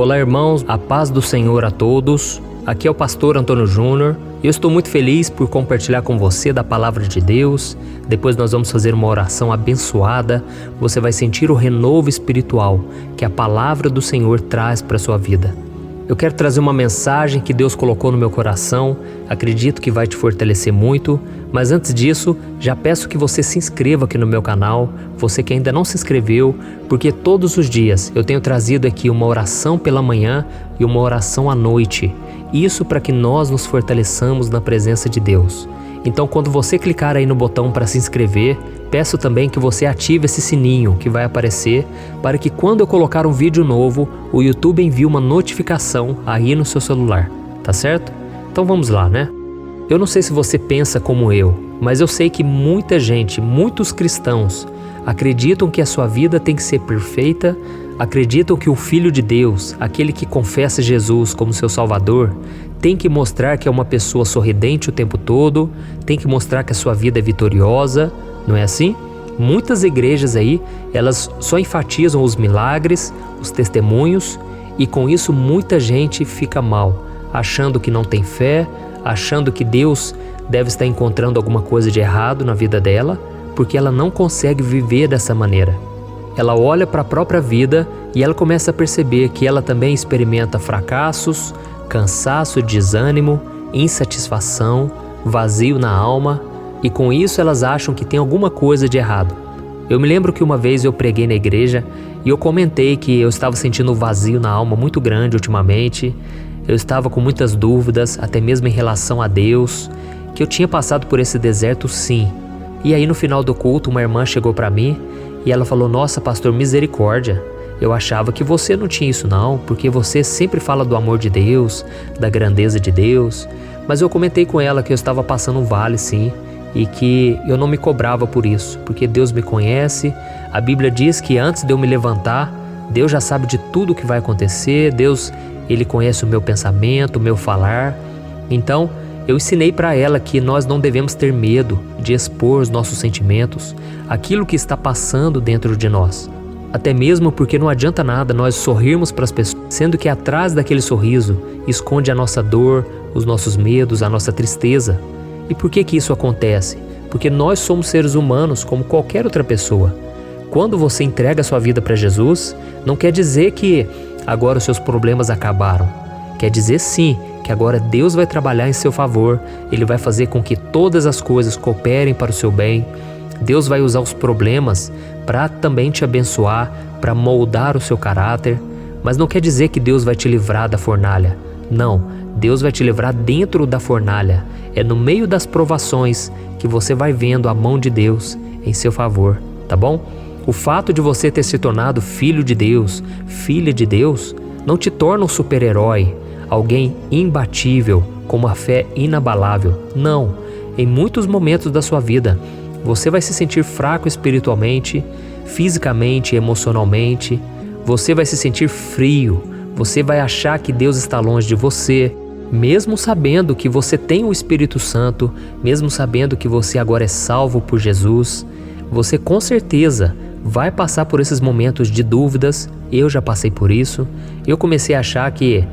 Olá, irmãos, a paz do Senhor a todos. Aqui é o pastor Antônio Júnior e eu estou muito feliz por compartilhar com você da palavra de Deus. Depois nós vamos fazer uma oração abençoada. Você vai sentir o renovo espiritual que a palavra do Senhor traz para a sua vida. Eu quero trazer uma mensagem que Deus colocou no meu coração, acredito que vai te fortalecer muito, mas antes disso, já peço que você se inscreva aqui no meu canal, você que ainda não se inscreveu, porque todos os dias eu tenho trazido aqui uma oração pela manhã e uma oração à noite, isso para que nós nos fortaleçamos na presença de Deus. Então, quando você clicar aí no botão para se inscrever, peço também que você ative esse sininho que vai aparecer para que quando eu colocar um vídeo novo, o YouTube envie uma notificação aí no seu celular, tá certo? Então vamos lá, né? Eu não sei se você pensa como eu, mas eu sei que muita gente, muitos cristãos, acreditam que a sua vida tem que ser perfeita, acreditam que o Filho de Deus, aquele que confessa Jesus como seu Salvador, tem que mostrar que é uma pessoa sorridente o tempo todo, tem que mostrar que a sua vida é vitoriosa, não é assim? Muitas igrejas aí, elas só enfatizam os milagres, os testemunhos, e com isso muita gente fica mal, achando que não tem fé, achando que Deus deve estar encontrando alguma coisa de errado na vida dela, porque ela não consegue viver dessa maneira. Ela olha para a própria vida e ela começa a perceber que ela também experimenta fracassos, cansaço, desânimo, insatisfação, vazio na alma, e com isso elas acham que tem alguma coisa de errado. Eu me lembro que uma vez eu preguei na igreja e eu comentei que eu estava sentindo um vazio na alma muito grande ultimamente, eu estava com muitas dúvidas, até mesmo em relação a Deus, que eu tinha passado por esse deserto sim. E aí no final do culto uma irmã chegou para mim e ela falou: "Nossa, pastor, misericórdia. Eu achava que você não tinha isso não, porque você sempre fala do amor de Deus, da grandeza de Deus." Mas eu comentei com ela que eu estava passando um vale sim, e que eu não me cobrava por isso, porque Deus me conhece. A Bíblia diz que antes de eu me levantar, Deus já sabe de tudo o que vai acontecer, Deus, Ele conhece o meu pensamento, o meu falar. Então, eu ensinei para ela que nós não devemos ter medo de expor os nossos sentimentos, aquilo que está passando dentro de nós. Até mesmo porque não adianta nada nós sorrirmos para as pessoas, sendo que atrás daquele sorriso esconde a nossa dor, os nossos medos, a nossa tristeza. E por que isso acontece? Porque nós somos seres humanos como qualquer outra pessoa. Quando você entrega a sua vida para Jesus, não quer dizer que agora os seus problemas acabaram. Quer dizer sim, que agora Deus vai trabalhar em seu favor, Ele vai fazer com que todas as coisas cooperem para o seu bem. Deus vai usar os problemas para também te abençoar, para moldar o seu caráter. Mas não quer dizer que Deus vai te livrar da fornalha. Não, Deus vai te livrar dentro da fornalha. É no meio das provações que você vai vendo a mão de Deus em seu favor, tá bom? O fato de você ter se tornado filho de Deus, filha de Deus, não te torna um super-herói, alguém imbatível, com uma fé inabalável. Não, em muitos momentos da sua vida, você vai se sentir fraco espiritualmente, fisicamente, emocionalmente, você vai se sentir frio, você vai achar que Deus está longe de você, mesmo sabendo que você tem o Espírito Santo, mesmo sabendo que você agora é salvo por Jesus. Você com certeza vai passar por esses momentos de dúvidas. Eu já passei por isso. Eu comecei a achar que,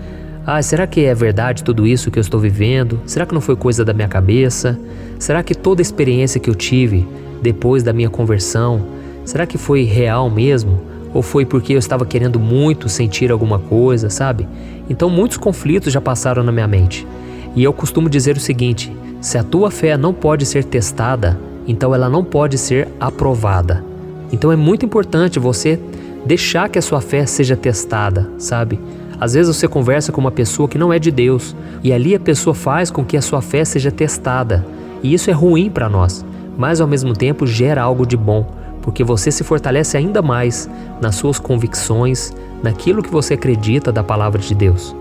será que é verdade tudo isso que eu estou vivendo? Será que não foi coisa da minha cabeça? Será que toda a experiência que eu tive depois da minha conversão, será que foi real mesmo? Ou foi porque eu estava querendo muito sentir alguma coisa, sabe? Então muitos conflitos já passaram na minha mente. E eu costumo dizer o seguinte: se a tua fé não pode ser testada, então ela não pode ser aprovada. Então é muito importante você deixar que a sua fé seja testada, sabe? Às vezes você conversa com uma pessoa que não é de Deus, e ali a pessoa faz com que a sua fé seja testada. E isso é ruim para nós, mas ao mesmo tempo gera algo de bom, porque você se fortalece ainda mais nas suas convicções, naquilo que você acredita da palavra de Deus.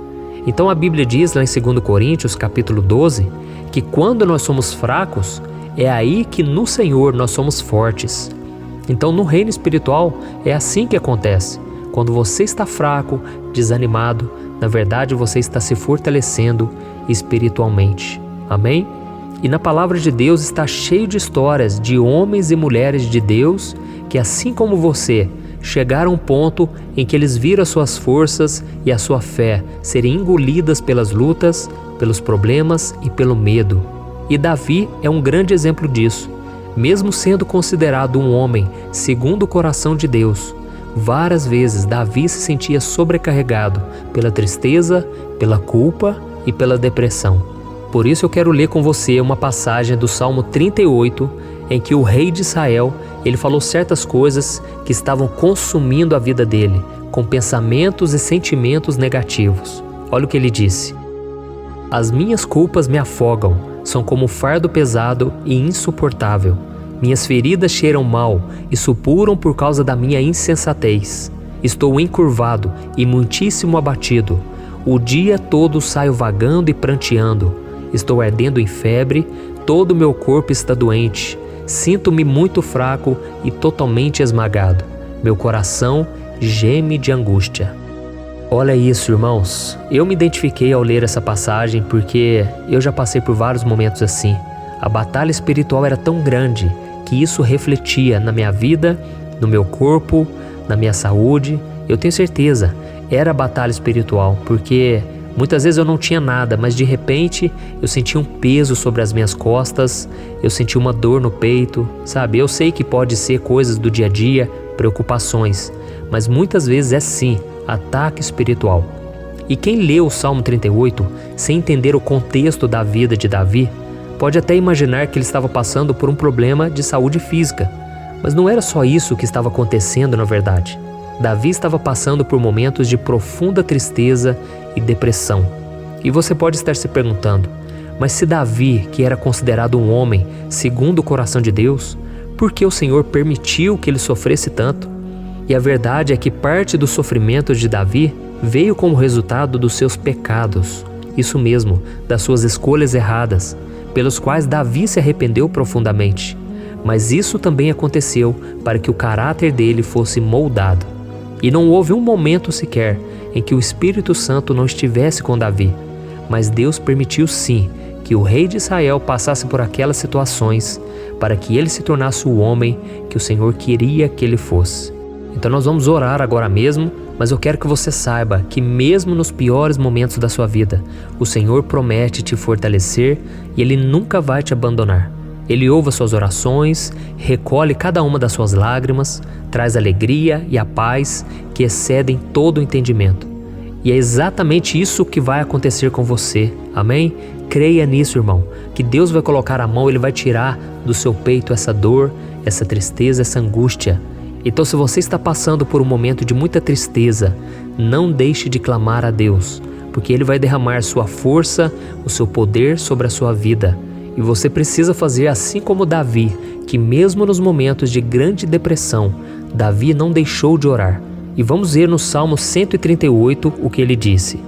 Então a Bíblia diz lá em 2 Coríntios capítulo 12, que quando nós somos fracos, é aí que no Senhor nós somos fortes. Então no reino espiritual é assim que acontece. Quando você está fraco, desanimado, na verdade você está se fortalecendo espiritualmente. Amém? E na palavra de Deus está cheio de histórias de homens e mulheres de Deus que, assim como você, chegaram a um ponto em que eles viram as suas forças e a sua fé serem engolidas pelas lutas, pelos problemas e pelo medo. E Davi é um grande exemplo disso. Mesmo sendo considerado um homem segundo o coração de Deus, várias vezes Davi se sentia sobrecarregado pela tristeza, pela culpa e pela depressão. Por isso eu quero ler com você uma passagem do Salmo 38, em que o rei de Israel, ele falou certas coisas que estavam consumindo a vida dele, com pensamentos e sentimentos negativos. Olha o que ele disse: As minhas culpas me afogam, são como um fardo pesado e insuportável. Minhas feridas cheiram mal e supuram por causa da minha insensatez. Estou encurvado e muitíssimo abatido. O dia todo saio vagando e pranteando. Estou ardendo em febre, todo o meu corpo está doente. Sinto-me muito fraco e totalmente esmagado. Meu coração geme de angústia. Olha isso, irmãos. Eu me identifiquei ao ler essa passagem porque eu já passei por vários momentos assim. A batalha espiritual era tão grande que isso refletia na minha vida, no meu corpo, na minha saúde. Eu tenho certeza, era batalha espiritual, porque muitas vezes eu não tinha nada, mas de repente eu sentia um peso sobre as minhas costas, eu sentia uma dor no peito, sabe? Eu sei que pode ser coisas do dia a dia, preocupações, mas muitas vezes é sim ataque espiritual. E quem lê o Salmo 38 sem entender o contexto da vida de Davi, pode até imaginar que ele estava passando por um problema de saúde física, mas não era só isso que estava acontecendo na verdade. Davi estava passando por momentos de profunda tristeza e depressão. E você pode estar se perguntando, mas se Davi, que era considerado um homem segundo o coração de Deus, por que o Senhor permitiu que ele sofresse tanto? E a verdade é que parte do sofrimento de Davi veio como resultado dos seus pecados, isso mesmo, das suas escolhas erradas, pelos quais Davi se arrependeu profundamente. Mas isso também aconteceu para que o caráter dele fosse moldado. E não houve um momento sequer em que o Espírito Santo não estivesse com Davi. Mas Deus permitiu sim que o rei de Israel passasse por aquelas situações para que ele se tornasse o homem que o Senhor queria que ele fosse. Então nós vamos orar agora mesmo, mas eu quero que você saiba que mesmo nos piores momentos da sua vida, o Senhor promete te fortalecer e Ele nunca vai te abandonar. Ele ouve as suas orações, recolhe cada uma das suas lágrimas, traz alegria e a paz que excedem todo o entendimento. E é exatamente isso que vai acontecer com você, amém? Creia nisso, irmão, que Deus vai colocar a mão, Ele vai tirar do seu peito essa dor, essa tristeza, essa angústia. Então, se você está passando por um momento de muita tristeza, não deixe de clamar a Deus, porque Ele vai derramar sua força, o seu poder sobre a sua vida. E você precisa fazer assim como Davi, que mesmo nos momentos de grande depressão, Davi não deixou de orar. E vamos ver no Salmo 138 o que ele disse: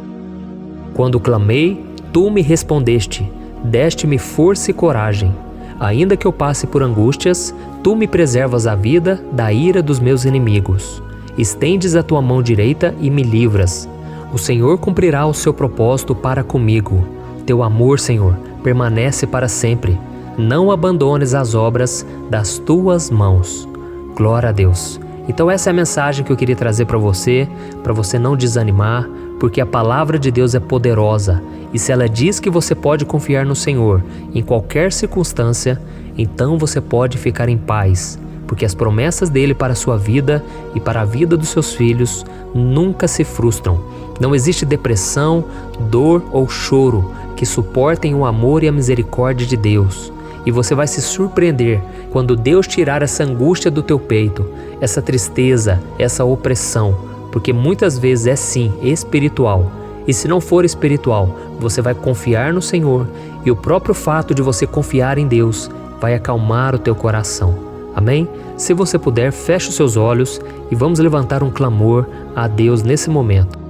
Quando clamei, tu me respondeste, deste-me força e coragem. Ainda que eu passe por angústias, tu me preservas a vida da ira dos meus inimigos. Estendes a tua mão direita e me livras. O Senhor cumprirá o seu propósito para comigo. Teu amor, Senhor, permanece para sempre. Não abandones as obras das tuas mãos. Glória a Deus. Então essa é a mensagem que eu queria trazer para você não desanimar, porque a palavra de Deus é poderosa. E se ela diz que você pode confiar no Senhor em qualquer circunstância, então você pode ficar em paz, porque as promessas dele para a sua vida e para a vida dos seus filhos nunca se frustram. Não existe depressão, dor ou choro que suportem o amor e a misericórdia de Deus. E você vai se surpreender quando Deus tirar essa angústia do teu peito, essa tristeza, essa opressão, porque muitas vezes é sim espiritual. E se não for espiritual, você vai confiar no Senhor e o próprio fato de você confiar em Deus vai acalmar o teu coração. Amém? Se você puder, feche os seus olhos e vamos levantar um clamor a Deus nesse momento.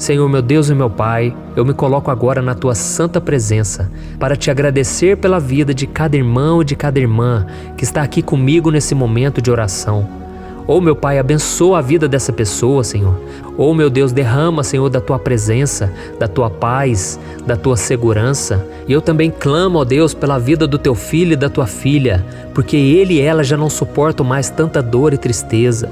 Senhor, meu Deus e meu Pai, eu me coloco agora na Tua santa presença para Te agradecer pela vida de cada irmão e de cada irmã que está aqui comigo nesse momento de oração. Oh, meu Pai, abençoa a vida dessa pessoa, Senhor. Oh, meu Deus, derrama, Senhor, da Tua presença, da Tua paz, da Tua segurança. E eu também clamo, ó Deus, pela vida do Teu filho e da Tua filha, porque ele e ela já não suportam mais tanta dor e tristeza.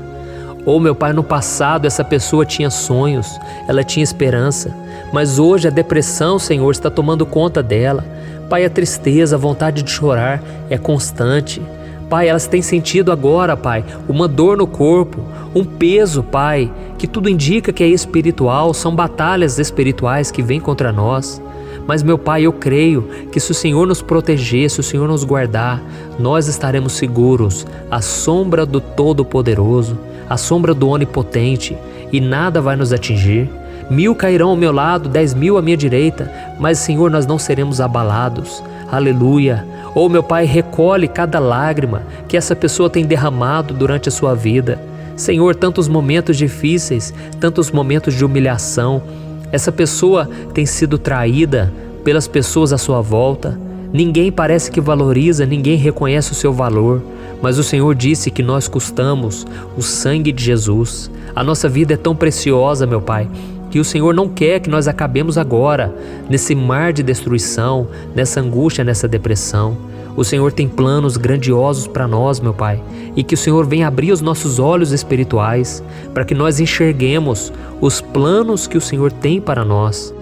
Oh, meu Pai, no passado essa pessoa tinha sonhos, ela tinha esperança, mas hoje a depressão, Senhor, está tomando conta dela. Pai, a tristeza, a vontade de chorar é constante. Pai, elas têm sentido agora, Pai, uma dor no corpo, um peso, Pai, que tudo indica que é espiritual, são batalhas espirituais que vêm contra nós. Mas, meu Pai, eu creio que se o Senhor nos proteger, se o Senhor nos guardar, nós estaremos seguros à sombra do Todo-Poderoso, à sombra do Onipotente, e nada vai nos atingir. 1000 cairão ao meu lado, 10.000 à minha direita, mas, Senhor, nós não seremos abalados. Aleluia! Oh, meu Pai, recolhe cada lágrima que essa pessoa tem derramado durante a sua vida. Senhor, tantos momentos difíceis, tantos momentos de humilhação. Essa pessoa tem sido traída pelas pessoas à sua volta. Ninguém parece que valoriza, ninguém reconhece o seu valor. Mas o Senhor disse que nós custamos o sangue de Jesus. A nossa vida é tão preciosa, meu Pai, que o Senhor não quer que nós acabemos agora nesse mar de destruição, nessa angústia, nessa depressão. O Senhor tem planos grandiosos para nós, meu Pai, e que o Senhor venha abrir os nossos olhos espirituais para que nós enxerguemos os planos que o Senhor tem para nós.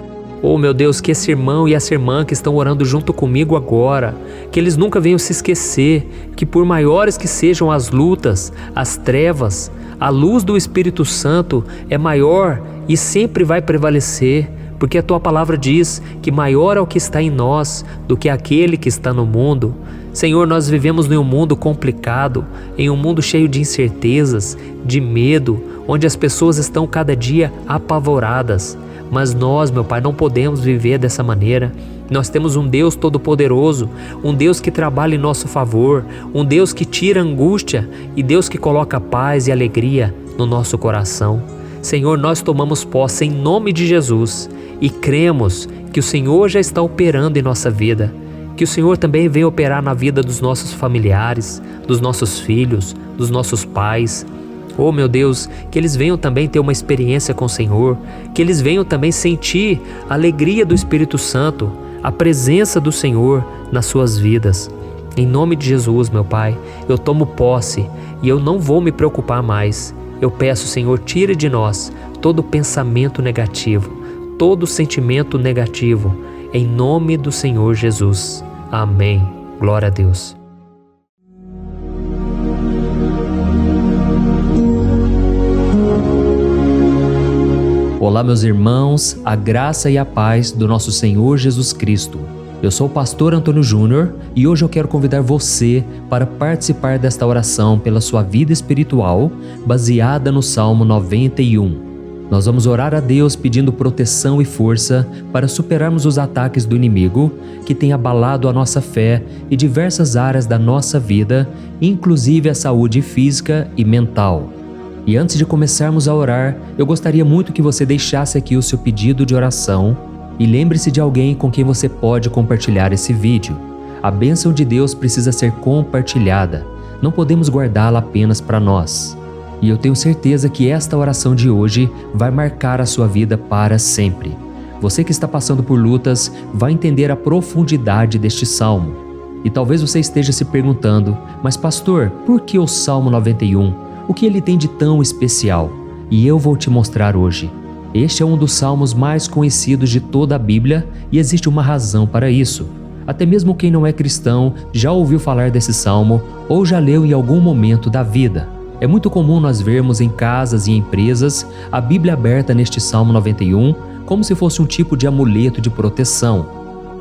Oh, meu Deus, que esse irmão e essa irmã que estão orando junto comigo agora, que eles nunca venham se esquecer que por maiores que sejam as lutas, as trevas, a luz do Espírito Santo é maior e sempre vai prevalecer, porque a Tua palavra diz que maior é o que está em nós do que aquele que está no mundo. Senhor, nós vivemos em um mundo complicado, em um mundo cheio de incertezas, de medo, onde as pessoas estão cada dia apavoradas. Mas nós, meu Pai, não podemos viver dessa maneira. Nós temos um Deus todo-poderoso, um Deus que trabalha em nosso favor, um Deus que tira a angústia e Deus que coloca paz e alegria no nosso coração. Senhor, nós tomamos posse em nome de Jesus e cremos que o Senhor já está operando em nossa vida, que o Senhor também vem operar na vida dos nossos familiares, dos nossos filhos, dos nossos pais. Oh, meu Deus, que eles venham também ter uma experiência com o Senhor, que eles venham também sentir a alegria do Espírito Santo, a presença do Senhor nas suas vidas. Em nome de Jesus, meu Pai, eu tomo posse e eu não vou me preocupar mais. Eu peço, Senhor, tire de nós todo pensamento negativo, todo sentimento negativo, em nome do Senhor Jesus. Amém. Glória a Deus. Olá, meus irmãos, a graça e a paz do nosso Senhor Jesus Cristo. Eu sou o pastor Antônio Júnior e hoje eu quero convidar você para participar desta oração pela sua vida espiritual, baseada no Salmo 91. Nós vamos orar a Deus pedindo proteção e força para superarmos os ataques do inimigo que tem abalado a nossa fé e diversas áreas da nossa vida, inclusive a saúde física e mental. E antes de começarmos a orar, eu gostaria muito que você deixasse aqui o seu pedido de oração e lembre-se de alguém com quem você pode compartilhar esse vídeo. A bênção de Deus precisa ser compartilhada, não podemos guardá-la apenas para nós. E eu tenho certeza que esta oração de hoje vai marcar a sua vida para sempre. Você que está passando por lutas vai entender a profundidade deste salmo. E talvez você esteja se perguntando, mas pastor, por que o Salmo 91? O que ele tem de tão especial? E eu vou te mostrar hoje. Este é um dos salmos mais conhecidos de toda a Bíblia e existe uma razão para isso. Até mesmo quem não é cristão já ouviu falar desse salmo ou já leu em algum momento da vida. É muito comum nós vermos em casas e empresas a Bíblia aberta neste Salmo 91 como se fosse um tipo de amuleto de proteção.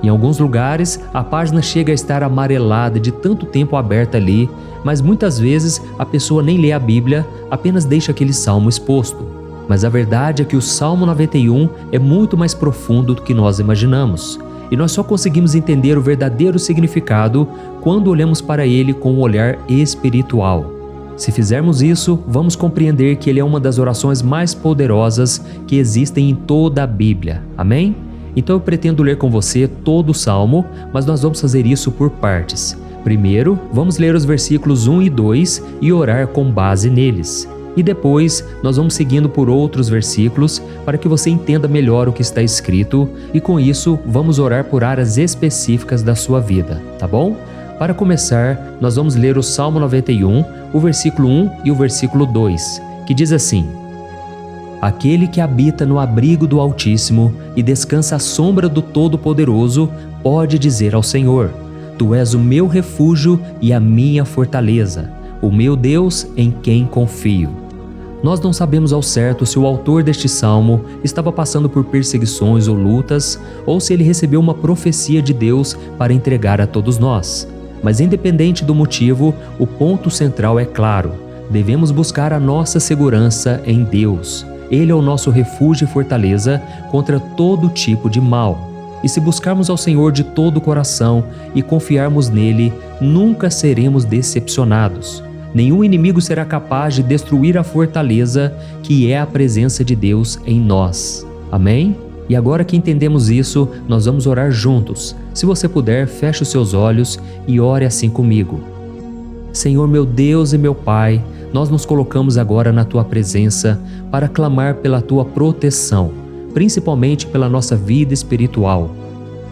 Em alguns lugares, a página chega a estar amarelada de tanto tempo aberta ali, mas muitas vezes a pessoa nem lê a Bíblia, apenas deixa aquele salmo exposto. Mas a verdade é que o Salmo 91 é muito mais profundo do que nós imaginamos. E nós só conseguimos entender o verdadeiro significado quando olhamos para ele com um olhar espiritual. Se fizermos isso, vamos compreender que ele é uma das orações mais poderosas que existem em toda a Bíblia. Amém? Então eu pretendo ler com você todo o Salmo, mas nós vamos fazer isso por partes. Primeiro, vamos ler os versículos 1 e 2 e orar com base neles. E depois, nós vamos seguindo por outros versículos para que você entenda melhor o que está escrito e com isso, vamos orar por áreas específicas da sua vida, tá bom? Para começar, nós vamos ler o Salmo 91, o versículo 1 e o versículo 2, que diz assim: Aquele que habita no abrigo do Altíssimo e descansa à sombra do Todo-Poderoso pode dizer ao Senhor: Tu és o meu refúgio e a minha fortaleza, o meu Deus em quem confio. Nós não sabemos ao certo se o autor deste salmo estava passando por perseguições ou lutas, ou se ele recebeu uma profecia de Deus para entregar a todos nós. Mas independente do motivo, o ponto central é claro: devemos buscar a nossa segurança em Deus. Ele é o nosso refúgio e fortaleza contra todo tipo de mal. E se buscarmos ao Senhor de todo o coração e confiarmos nele, nunca seremos decepcionados. Nenhum inimigo será capaz de destruir a fortaleza que é a presença de Deus em nós. Amém? E agora que entendemos isso, nós vamos orar juntos. Se você puder, feche os seus olhos e ore assim comigo. Senhor meu Deus e meu Pai, nós nos colocamos agora na Tua presença para clamar pela Tua proteção, principalmente pela nossa vida espiritual.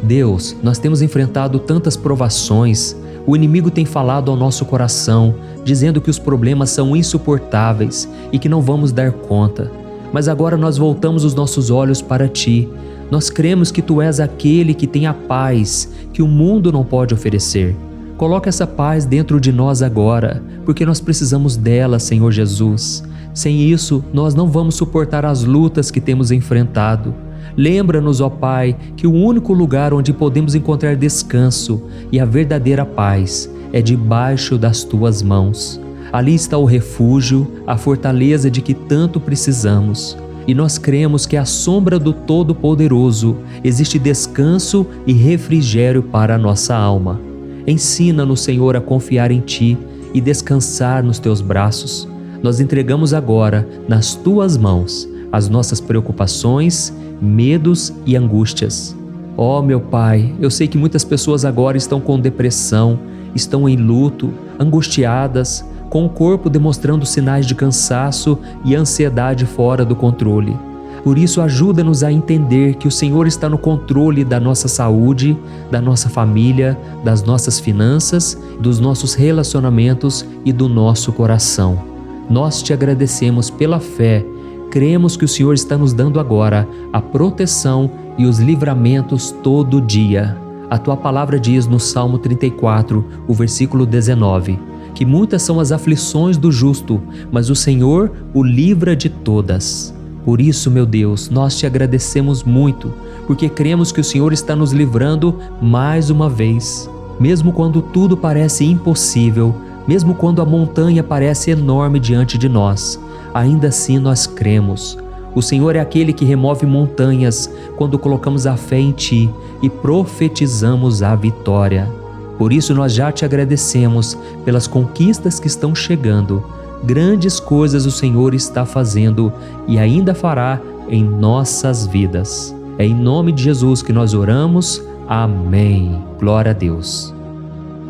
Deus, nós temos enfrentado tantas provações, o inimigo tem falado ao nosso coração, dizendo que os problemas são insuportáveis e que não vamos dar conta. Mas agora nós voltamos os nossos olhos para Ti. Nós cremos que Tu és aquele que tem a paz que o mundo não pode oferecer. Coloca essa paz dentro de nós agora, porque nós precisamos dela, Senhor Jesus. Sem isso, nós não vamos suportar as lutas que temos enfrentado. Lembra-nos, ó Pai, que o único lugar onde podemos encontrar descanso e a verdadeira paz é debaixo das Tuas mãos. Ali está o refúgio, a fortaleza de que tanto precisamos. E nós cremos que à sombra do Todo-Poderoso existe descanso e refrigério para a nossa alma. Ensina-nos, Senhor, a confiar em Ti e descansar nos Teus braços. Nós entregamos agora, nas Tuas mãos, as nossas preocupações, medos e angústias. Ó meu Pai, eu sei que muitas pessoas agora estão com depressão, estão em luto, angustiadas, com o corpo demonstrando sinais de cansaço e ansiedade fora do controle. Por isso, ajuda-nos a entender que o Senhor está no controle da nossa saúde, da nossa família, das nossas finanças, dos nossos relacionamentos e do nosso coração. Nós Te agradecemos pela fé. Cremos que o Senhor está nos dando agora a proteção e os livramentos todo dia. A Tua palavra diz no Salmo 34, o versículo 19, que muitas são as aflições do justo, mas o Senhor o livra de todas. Por isso, meu Deus, nós Te agradecemos muito, porque cremos que o Senhor está nos livrando mais uma vez. Mesmo quando tudo parece impossível, mesmo quando a montanha parece enorme diante de nós, ainda assim nós cremos. O Senhor é aquele que remove montanhas quando colocamos a fé em Ti e profetizamos a vitória. Por isso nós já Te agradecemos pelas conquistas que estão chegando. Grandes coisas o Senhor está fazendo e ainda fará em nossas vidas. É em nome de Jesus que nós oramos. Amém. Glória a Deus.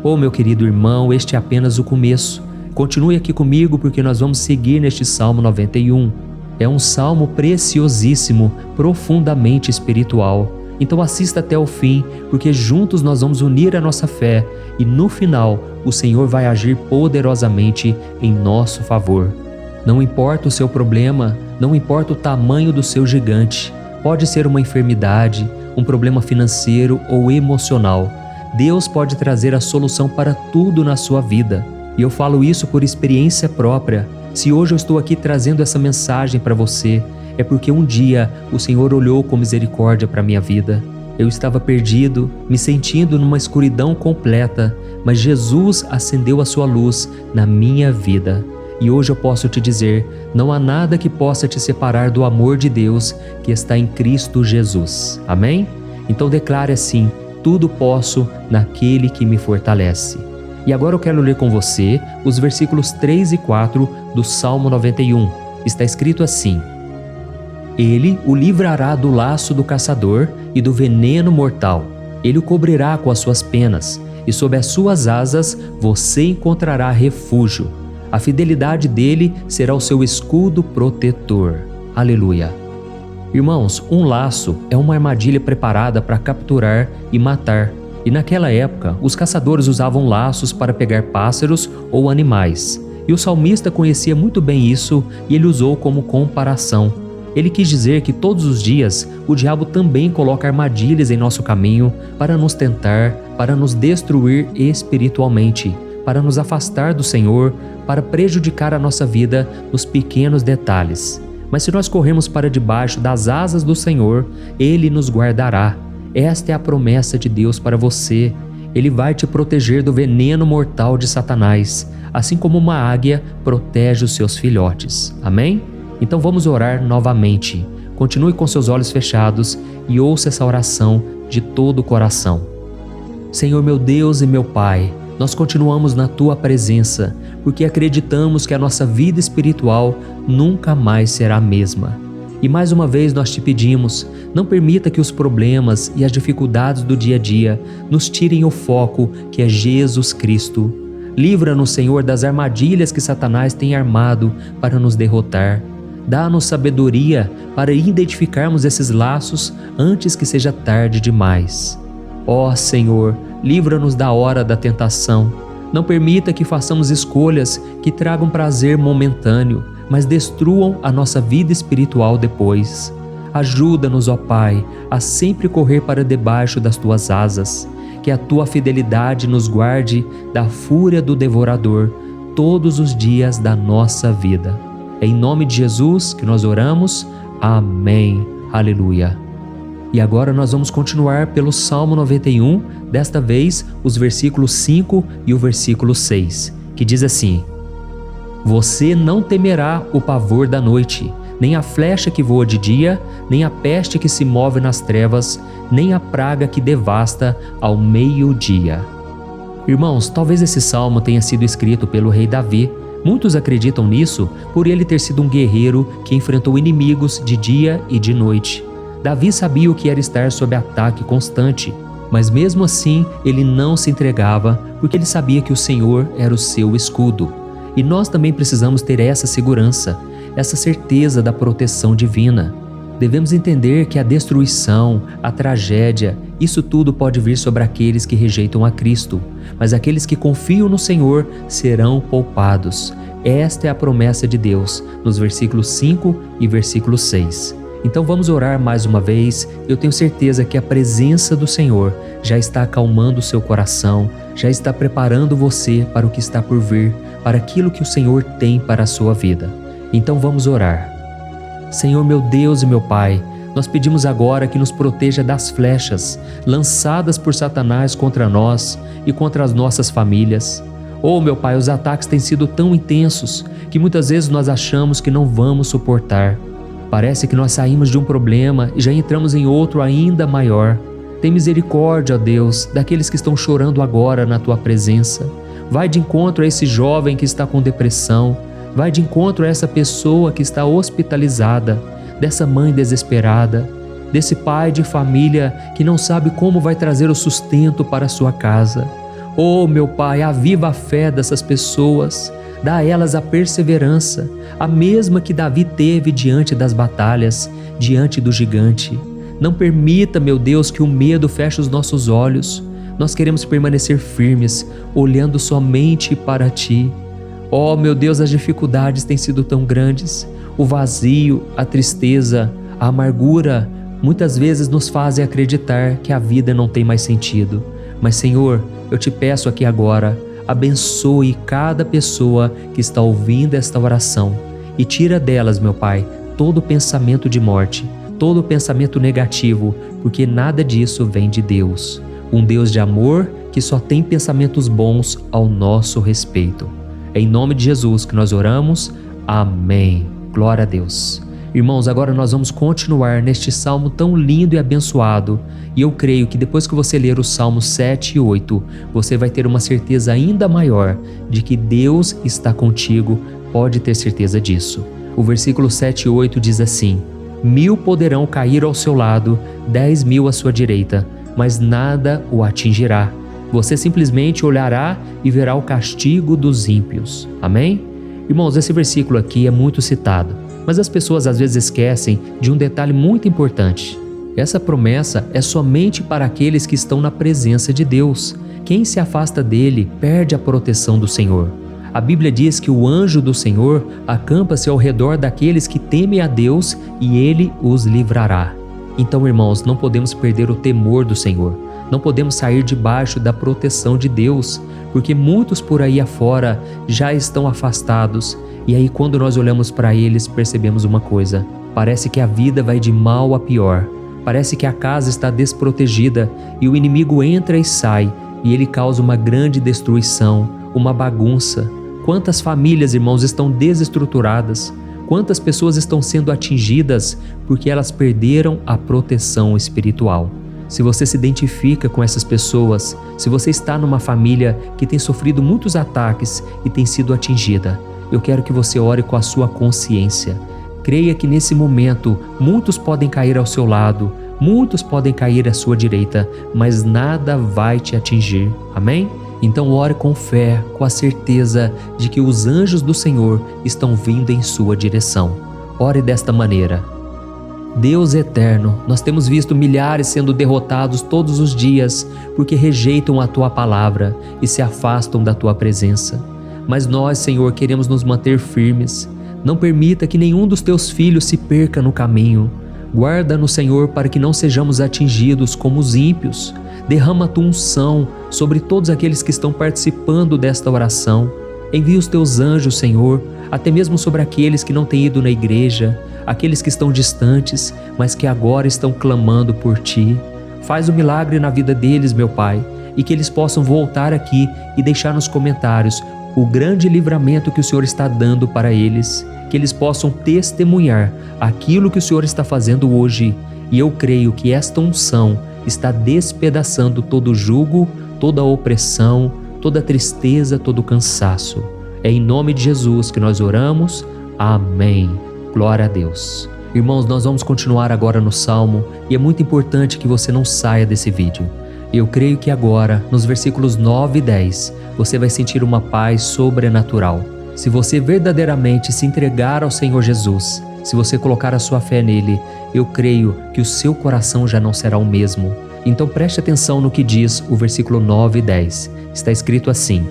Oh, meu querido irmão, este é apenas o começo. Continue aqui comigo porque nós vamos seguir neste Salmo 91. É um salmo preciosíssimo, profundamente espiritual. Então assista até o fim, porque juntos nós vamos unir a nossa fé e no final o Senhor vai agir poderosamente em nosso favor. Não importa o seu problema, não importa o tamanho do seu gigante. Pode ser uma enfermidade, um problema financeiro ou emocional. Deus pode trazer a solução para tudo na sua vida. E eu falo isso por experiência própria. Se hoje eu estou aqui trazendo essa mensagem para você, é porque um dia o Senhor olhou com misericórdia para a minha vida. Eu estava perdido, me sentindo numa escuridão completa, mas Jesus acendeu a sua luz na minha vida. E hoje eu posso te dizer, não há nada que possa te separar do amor de Deus que está em Cristo Jesus. Amém? Então declare assim: tudo posso naquele que me fortalece. E agora eu quero ler com você os versículos 3 e 4 do Salmo 91. Está escrito assim: Ele o livrará do laço do caçador e do veneno mortal. Ele o cobrirá com as suas penas, e sob as suas asas você encontrará refúgio. A fidelidade dele será o seu escudo protetor. Aleluia! Irmãos, um laço é uma armadilha preparada para capturar e matar. E naquela época, os caçadores usavam laços para pegar pássaros ou animais. E o salmista conhecia muito bem isso e ele usou como comparação. Ele quis dizer que todos os dias o diabo também coloca armadilhas em nosso caminho para nos tentar, para nos destruir espiritualmente, para nos afastar do Senhor, para prejudicar a nossa vida nos pequenos detalhes. Mas se nós corrermos para debaixo das asas do Senhor, Ele nos guardará. Esta é a promessa de Deus para você. Ele vai te proteger do veneno mortal de Satanás, assim como uma águia protege os seus filhotes. Amém? Então vamos orar novamente. Continue com seus olhos fechados e ouça essa oração de todo o coração. Senhor meu Deus e meu Pai, nós continuamos na Tua presença, porque acreditamos que a nossa vida espiritual nunca mais será a mesma. E mais uma vez nós te pedimos, não permita que os problemas e as dificuldades do dia a dia nos tirem o foco que é Jesus Cristo. Livra-nos, Senhor, das armadilhas que Satanás tem armado para nos derrotar. Dá-nos sabedoria para identificarmos esses laços antes que seja tarde demais. Ó Senhor, livra-nos da hora da tentação. Não permita que façamos escolhas que tragam prazer momentâneo, mas destruam a nossa vida espiritual depois. Ajuda-nos, ó Pai, a sempre correr para debaixo das Tuas asas. Que a Tua fidelidade nos guarde da fúria do devorador todos os dias da nossa vida. É em nome de Jesus que nós oramos. Amém. Aleluia. E agora nós vamos continuar pelo Salmo 91, desta vez os versículos 5 e o versículo 6, que diz assim: Você não temerá o pavor da noite, nem a flecha que voa de dia, nem a peste que se move nas trevas, nem a praga que devasta ao meio-dia. Irmãos, talvez esse salmo tenha sido escrito pelo rei Davi. Muitos acreditam nisso por ele ter sido um guerreiro que enfrentou inimigos de dia e de noite. Davi sabia o que era estar sob ataque constante, mas mesmo assim ele não se entregava porque ele sabia que o Senhor era o seu escudo. E nós também precisamos ter essa segurança, essa certeza da proteção divina. Devemos entender que a destruição, a tragédia, isso tudo pode vir sobre aqueles que rejeitam a Cristo, mas aqueles que confiam no Senhor serão poupados. Esta é a promessa de Deus, nos versículos 5 e versículo 6. Então vamos orar mais uma vez. Eu tenho certeza que a presença do Senhor já está acalmando o seu coração, já está preparando você para o que está por vir, para aquilo que o Senhor tem para a sua vida. Então vamos orar. Senhor meu Deus e meu Pai, nós pedimos agora que nos proteja das flechas lançadas por Satanás contra nós e contra as nossas famílias. Oh meu Pai, os ataques têm sido tão intensos que muitas vezes nós achamos que não vamos suportar. Parece que nós saímos de um problema e já entramos em outro ainda maior. Tem misericórdia, ó Deus, daqueles que estão chorando agora na Tua presença. Vai de encontro a esse jovem que está com depressão. Vai de encontro a essa pessoa que está hospitalizada, dessa mãe desesperada, desse pai de família que não sabe como vai trazer o sustento para a sua casa. Oh, meu Pai, aviva a fé dessas pessoas. Dá a elas a perseverança, a mesma que Davi teve diante das batalhas, diante do gigante. Não permita, meu Deus, que o medo feche os nossos olhos. Nós queremos permanecer firmes, olhando somente para Ti. Oh, meu Deus, as dificuldades têm sido tão grandes. O vazio, a tristeza, a amargura, muitas vezes nos fazem acreditar que a vida não tem mais sentido. Mas, Senhor, eu te peço aqui agora, abençoe cada pessoa que está ouvindo esta oração e tira delas, meu Pai, todo pensamento de morte, todo pensamento negativo, porque nada disso vem de Deus. Um Deus de amor que só tem pensamentos bons ao nosso respeito. É em nome de Jesus que nós oramos. Amém. Glória a Deus. Irmãos, agora nós vamos continuar neste salmo tão lindo e abençoado. E eu creio que depois que você ler os salmos 7 e 8, você vai ter uma certeza ainda maior de que Deus está contigo. Pode ter certeza disso. O versículo 7 e 8 diz assim: 1000 poderão cair ao seu lado, 10.000 à sua direita, mas nada o atingirá. Você simplesmente olhará e verá o castigo dos ímpios. Amém? Irmãos, esse versículo aqui é muito citado, mas as pessoas às vezes esquecem de um detalhe muito importante. Essa promessa é somente para aqueles que estão na presença de Deus. Quem se afasta dele perde a proteção do Senhor. A Bíblia diz que o anjo do Senhor acampa-se ao redor daqueles que temem a Deus e Ele os livrará. Então, irmãos, não podemos perder o temor do Senhor. Não podemos sair debaixo da proteção de Deus, porque muitos por aí afora já estão afastados. E aí, quando nós olhamos para eles, percebemos uma coisa: parece que a vida vai de mal a pior. Parece que a casa está desprotegida e o inimigo entra e sai, e ele causa uma grande destruição, uma bagunça. Quantas famílias, irmãos, estão desestruturadas? Quantas pessoas estão sendo atingidas porque elas perderam a proteção espiritual? Se você se identifica com essas pessoas, se você está numa família que tem sofrido muitos ataques e tem sido atingida, eu quero que você ore com a sua consciência. Creia que nesse momento muitos podem cair ao seu lado, muitos podem cair à sua direita, mas nada vai te atingir. Amém? Então ore com fé, com a certeza de que os anjos do Senhor estão vindo em sua direção. Ore desta maneira: Deus eterno, nós temos visto milhares sendo derrotados todos os dias porque rejeitam a Tua palavra e se afastam da Tua presença. Mas nós, Senhor, queremos nos manter firmes. Não permita que nenhum dos Teus filhos se perca no caminho. Guarda-nos, Senhor, para que não sejamos atingidos como os ímpios. Derrama a Tua unção sobre todos aqueles que estão participando desta oração. Envia os Teus anjos, Senhor, até mesmo sobre aqueles que não têm ido na igreja, aqueles que estão distantes, mas que agora estão clamando por Ti. Faz um milagre na vida deles, meu Pai, e que eles possam voltar aqui e deixar nos comentários o grande livramento que o Senhor está dando para eles, que eles possam testemunhar aquilo que o Senhor está fazendo hoje. E eu creio que esta unção está despedaçando todo o jugo, toda a opressão, toda a tristeza, todo o cansaço. É em nome de Jesus que nós oramos. Amém. Glória a Deus. Irmãos, nós vamos continuar agora no Salmo e é muito importante que você não saia desse vídeo. Eu creio que agora, nos versículos 9 e 10, você vai sentir uma paz sobrenatural. Se você verdadeiramente se entregar ao Senhor Jesus, se você colocar a sua fé nele, eu creio que o seu coração já não será o mesmo. Então preste atenção no que diz o versículo 9 e 10. Está escrito assim: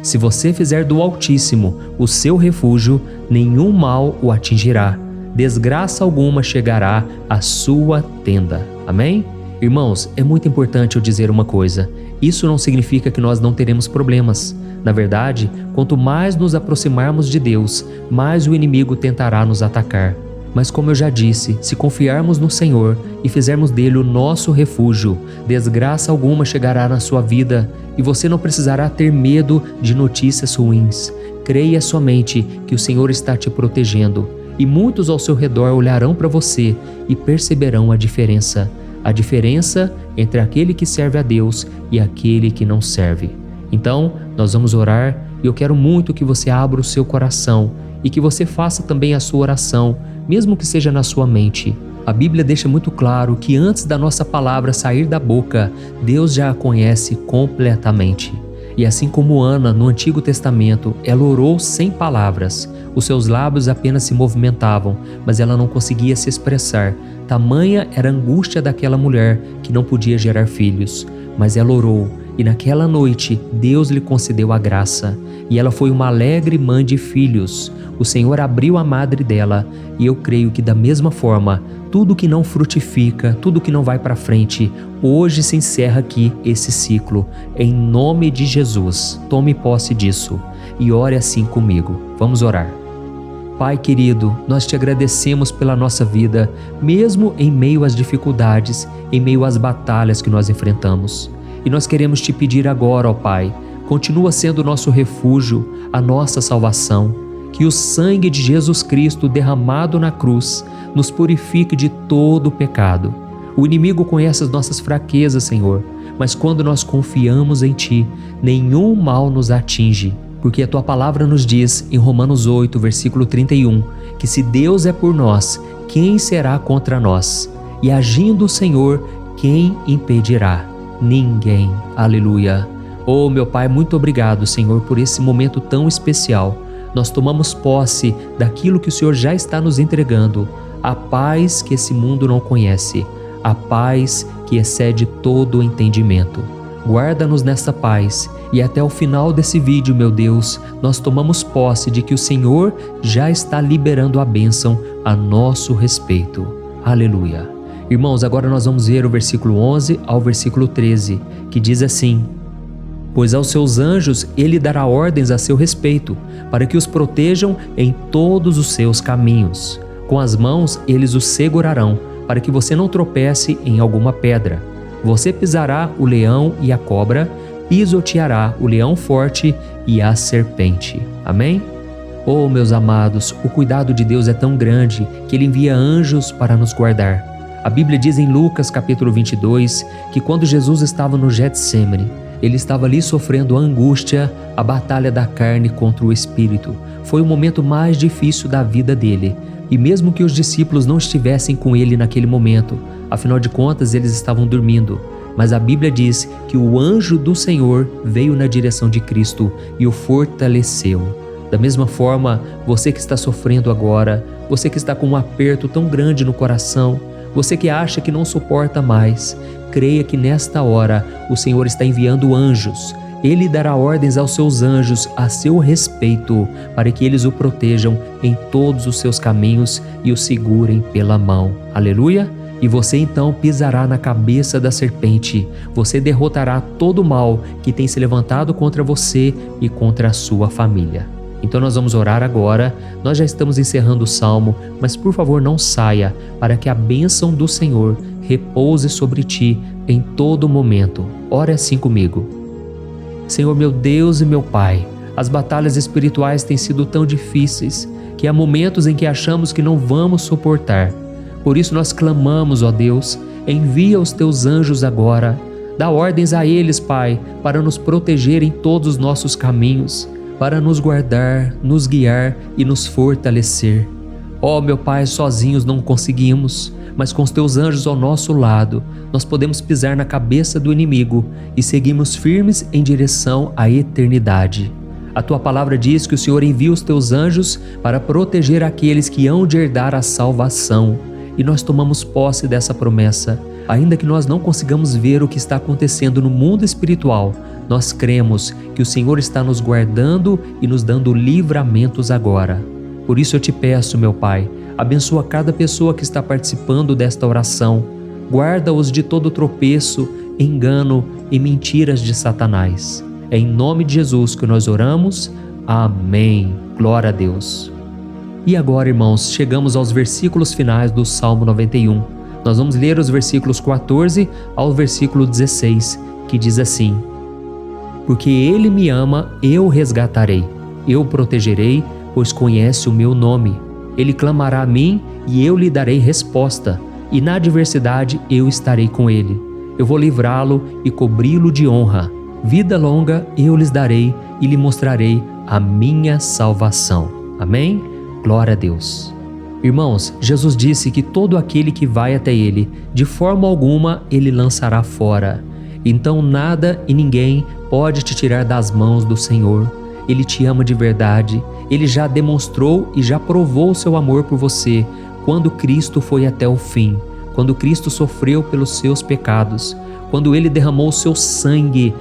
Se você fizer do Altíssimo o seu refúgio, nenhum mal o atingirá, desgraça alguma chegará à sua tenda. Amém? Irmãos, é muito importante eu dizer uma coisa: isso não significa que nós não teremos problemas. Na verdade, quanto mais nos aproximarmos de Deus, mais o inimigo tentará nos atacar. Mas como eu já disse, se confiarmos no Senhor e fizermos dele o nosso refúgio, desgraça alguma chegará na sua vida e você não precisará ter medo de notícias ruins. Creia somente que o Senhor está te protegendo e muitos ao seu redor olharão para você e perceberão a diferença entre aquele que serve a Deus e aquele que não serve. Então, nós vamos orar e eu quero muito que você abra o seu coração e que você faça também a sua oração, mesmo que seja na sua mente. A Bíblia deixa muito claro que antes da nossa palavra sair da boca, Deus já a conhece completamente. E assim como Ana, no Antigo Testamento, ela orou sem palavras. Os seus lábios apenas se movimentavam, mas ela não conseguia se expressar. Tamanha era a angústia daquela mulher que não podia gerar filhos. Mas ela orou, e naquela noite Deus lhe concedeu a graça. E ela foi uma alegre mãe de filhos. O Senhor abriu a madre dela, e eu creio que da mesma forma, tudo que não frutifica, tudo que não vai para frente, hoje se encerra aqui esse ciclo. Em nome de Jesus, tome posse disso e ore assim comigo. Vamos orar. Pai querido, nós te agradecemos pela nossa vida, mesmo em meio às dificuldades, em meio às batalhas que nós enfrentamos. E nós queremos te pedir agora, ó Pai, continua sendo o nosso refúgio, a nossa salvação. Que o sangue de Jesus Cristo derramado na cruz nos purifique de todo o pecado. O inimigo conhece as nossas fraquezas, Senhor, mas quando nós confiamos em Ti, nenhum mal nos atinge. Porque a Tua palavra nos diz, em Romanos 8, versículo 31, que se Deus é por nós, quem será contra nós? E agindo o Senhor, quem impedirá? Ninguém. Aleluia. Oh, meu Pai, muito obrigado, Senhor, por esse momento tão especial. Nós tomamos posse daquilo que o Senhor já está nos entregando, a paz que esse mundo não conhece, a paz que excede todo o entendimento. Guarda-nos nessa paz e até o final desse vídeo, meu Deus, nós tomamos posse de que o Senhor já está liberando a bênção a nosso respeito. Aleluia. Irmãos, agora nós vamos ver o versículo 11 ao versículo 13, que diz assim: Pois aos seus anjos ele dará ordens a seu respeito, para que os protejam em todos os seus caminhos. Com as mãos eles os segurarão, para que você não tropece em alguma pedra. Você pisará o leão e a cobra, pisoteará o leão forte e a serpente. Amém? Oh, meus amados, o cuidado de Deus é tão grande que Ele envia anjos para nos guardar. A Bíblia diz em Lucas capítulo 22 que quando Jesus estava no Getsêmani, Ele estava ali sofrendo a angústia, a batalha da carne contra o Espírito. Foi o momento mais difícil da vida dele. E mesmo que os discípulos não estivessem com ele naquele momento, afinal de contas eles estavam dormindo, mas a Bíblia diz que o anjo do Senhor veio na direção de Cristo e o fortaleceu. Da mesma forma, você que está sofrendo agora, você que está com um aperto tão grande no coração, você que acha que não suporta mais, creia que nesta hora o Senhor está enviando anjos. Ele dará ordens aos seus anjos a seu respeito, para que eles o protejam em todos os seus caminhos e o segurem pela mão. Aleluia! E você então pisará na cabeça da serpente. Você derrotará todo o mal que tem se levantado contra você e contra a sua família. Então nós vamos orar agora. Nós já estamos encerrando o salmo, mas por favor não saia, para que a bênção do Senhor repouse sobre ti em todo momento. Ore assim comigo. Senhor, meu Deus e meu Pai, as batalhas espirituais têm sido tão difíceis que há momentos em que achamos que não vamos suportar. Por isso nós clamamos, ó Deus, envia os teus anjos agora. Dá ordens a eles, Pai, para nos proteger em todos os nossos caminhos, para nos guardar, nos guiar e nos fortalecer. Ó meu Pai, sozinhos não conseguimos, mas com os teus anjos ao nosso lado, nós podemos pisar na cabeça do inimigo e seguirmos firmes em direção à eternidade. A tua palavra diz que o Senhor envia os teus anjos para proteger aqueles que hão de herdar a salvação. E nós tomamos posse dessa promessa. Ainda que nós não consigamos ver o que está acontecendo no mundo espiritual, nós cremos que o Senhor está nos guardando e nos dando livramentos agora. Por isso eu te peço, meu Pai, abençoa cada pessoa que está participando desta oração. Guarda-os de todo tropeço, engano e mentiras de Satanás. É em nome de Jesus que nós oramos. Amém. Glória a Deus. E agora, irmãos, chegamos aos versículos finais do Salmo 91. Nós vamos ler os versículos 14 ao versículo 16, que diz assim: Porque Ele me ama, eu o resgatarei, eu o protegerei, pois conhece o meu nome. Ele clamará a mim e eu lhe darei resposta, e na adversidade eu estarei com ele. Eu vou livrá-lo e cobri-lo de honra. Vida longa eu lhes darei e lhe mostrarei a minha salvação. Amém? Glória a Deus. Irmãos, Jesus disse que todo aquele que vai até ele, de forma alguma ele lançará fora. Então nada e ninguém pode te tirar das mãos do Senhor. Ele te ama de verdade. Ele já demonstrou e já provou o seu amor por você quando Cristo foi até o fim, quando Cristo sofreu pelos seus pecados, quando Ele derramou o seu sangue